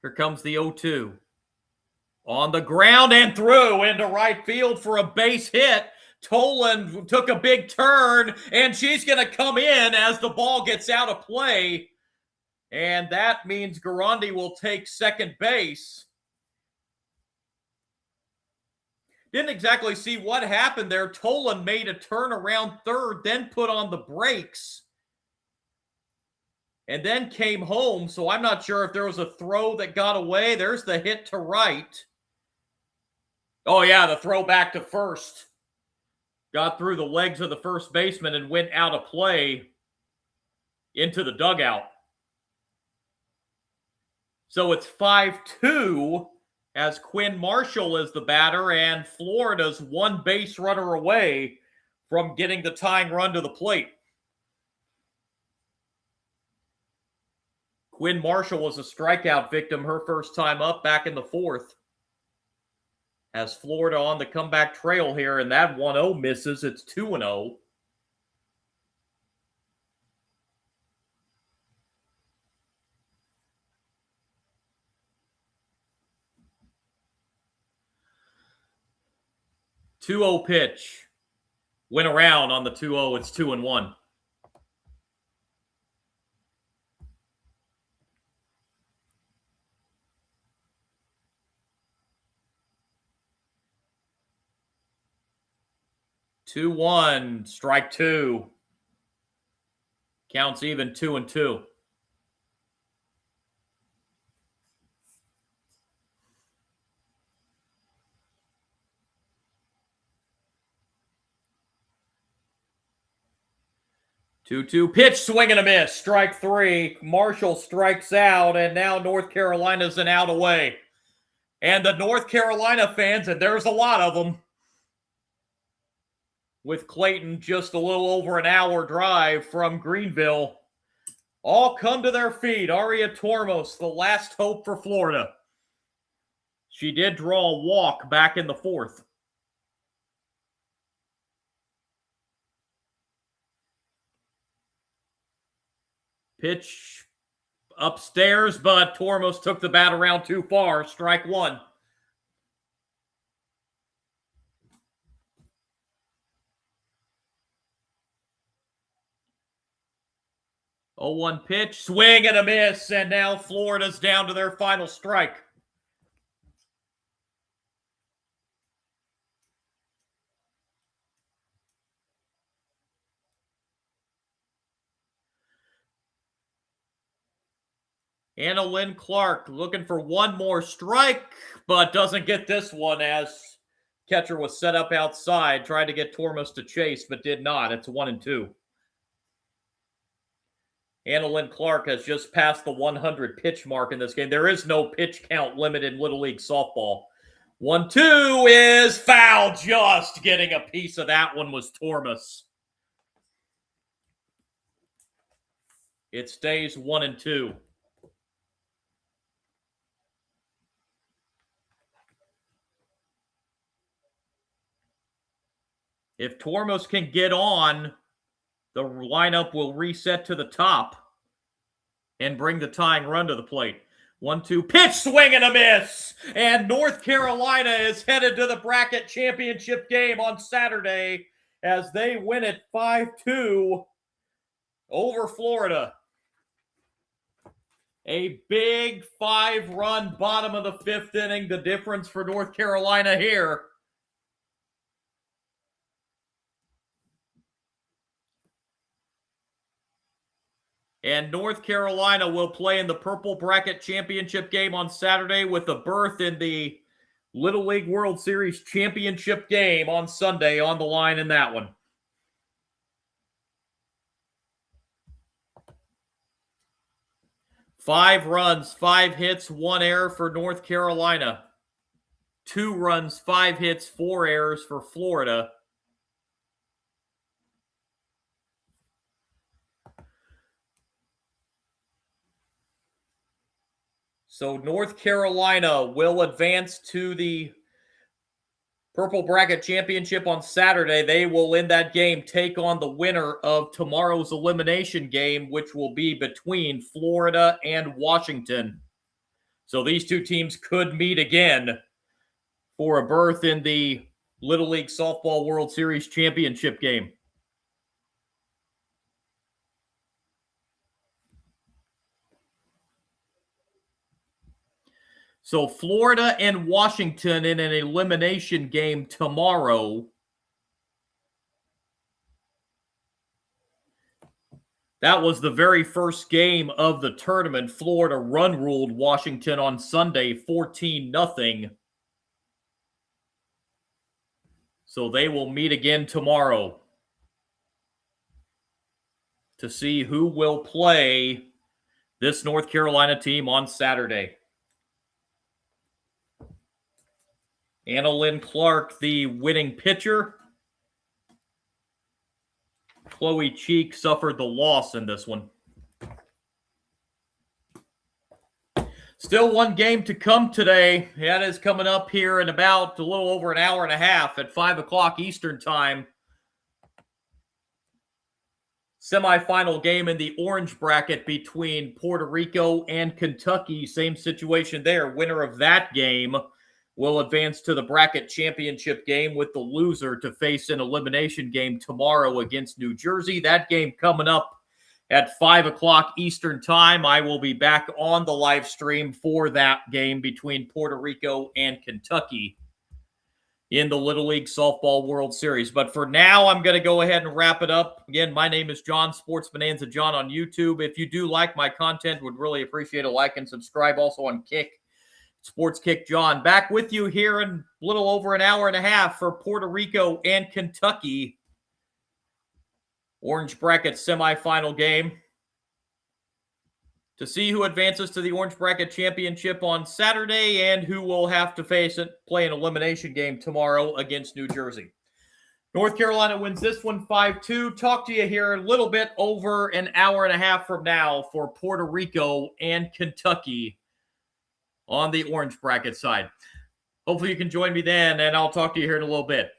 Here comes the 0-2. On the ground and through into right field for a base hit. Tolan took a big turn, and she's going to come in as the ball gets out of play. And that means Garandi will take second base. Didn't exactly see what happened there. Tolan made a turn around third, then put on the brakes, and then came home. So I'm not sure if there was a throw that got away. There's the hit to right. Oh, yeah, the throw back to first. Got through the legs of the first baseman and went out of play into the dugout. So it's 5-2 as Quinn Marshall is the batter, and Florida's one base runner away from getting the tying run to the plate. Quinn Marshall was a strikeout victim her first time up back in the fourth. Has Florida on the comeback trail here, and that 1-0 misses. It's 2-0. Two-0 pitch. Went around on the 2-0. It's 2-1. Two one, strike two. Counts even 2-2. Two pitch, swing and a miss. Strike three. Marshall strikes out, and now North Carolina's an out away. And the North Carolina fans, and there's a lot of them, with Clayton just a little over an hour drive from Greenville, all come to their feet. Aria Tormos, the last hope for Florida. She did draw a walk back in the fourth. Pitch upstairs, but Tormos took the bat around too far. Strike one. 0-1 pitch, swing and a miss, and now Florida's down to their final strike. Anna Lynn Clark looking for one more strike, but doesn't get this one as catcher was set up outside, tried to get Tormos to chase, but did not. It's 1-2. Anna Lynn Clark has just passed the 100 pitch mark in this game. There is no pitch count limit in Little League softball. 1-2 is foul. Just getting a piece of that one was Tormos. It stays 1-2. If Tormos can get on, the lineup will reset to the top and bring the tying run to the plate. 1-2 pitch, swing and a miss. And North Carolina is headed to the bracket championship game on Saturday as they win it 5-2 over Florida. A big 5-run bottom of the fifth inning, the difference for North Carolina here. And North Carolina will play in the Purple Bracket Championship game on Saturday with a berth in the Little League World Series Championship game on Sunday on the line in that one. Five runs, 5 hits, 1 error for North Carolina. 2 runs, 5 hits, 4 errors for Florida. So North Carolina will advance to the Purple Bracket Championship on Saturday. They will, in that game, take on the winner of tomorrow's elimination game, which will be between Florida and Washington. So these two teams could meet again for a berth in the Little League Softball World Series championship game. So Florida and Washington in an elimination game tomorrow. That was the very first game of the tournament. Florida run-ruled Washington on Sunday 14-0. So they will meet again tomorrow to see who will play this North Carolina team on Saturday. Anna Lynn Clark, the winning pitcher. Chloe Cheek suffered the loss in this one. Still one game to come today. That is coming up here in about a little over an hour and a half at 5 o'clock Eastern Time. Semifinal game in the orange bracket between Puerto Rico and Kentucky. Same situation there. Winner of that game will advance to the bracket championship game, with the loser to face an elimination game tomorrow against New Jersey. That game coming up at 5 o'clock Eastern Time. I will be back on the live stream for that game between Puerto Rico and Kentucky in the Little League Softball World Series. But for now, I'm going to go ahead and wrap it up. Again, my name is John, Sports Bonanza John on YouTube. If you do like my content, would really appreciate a like and subscribe. Also on Kick, Sports Kick John. Back with you here in a little over an hour and a half for Puerto Rico and Kentucky. Orange bracket semifinal game to see who advances to the Orange Bracket Championship on Saturday and who will have to play an elimination game tomorrow against New Jersey. North Carolina wins this one 5-2. Talk to you here a little bit over an hour and a half from now for Puerto Rico and Kentucky on the Orange Bracket side. Hopefully you can join me then, and I'll talk to you here in a little bit.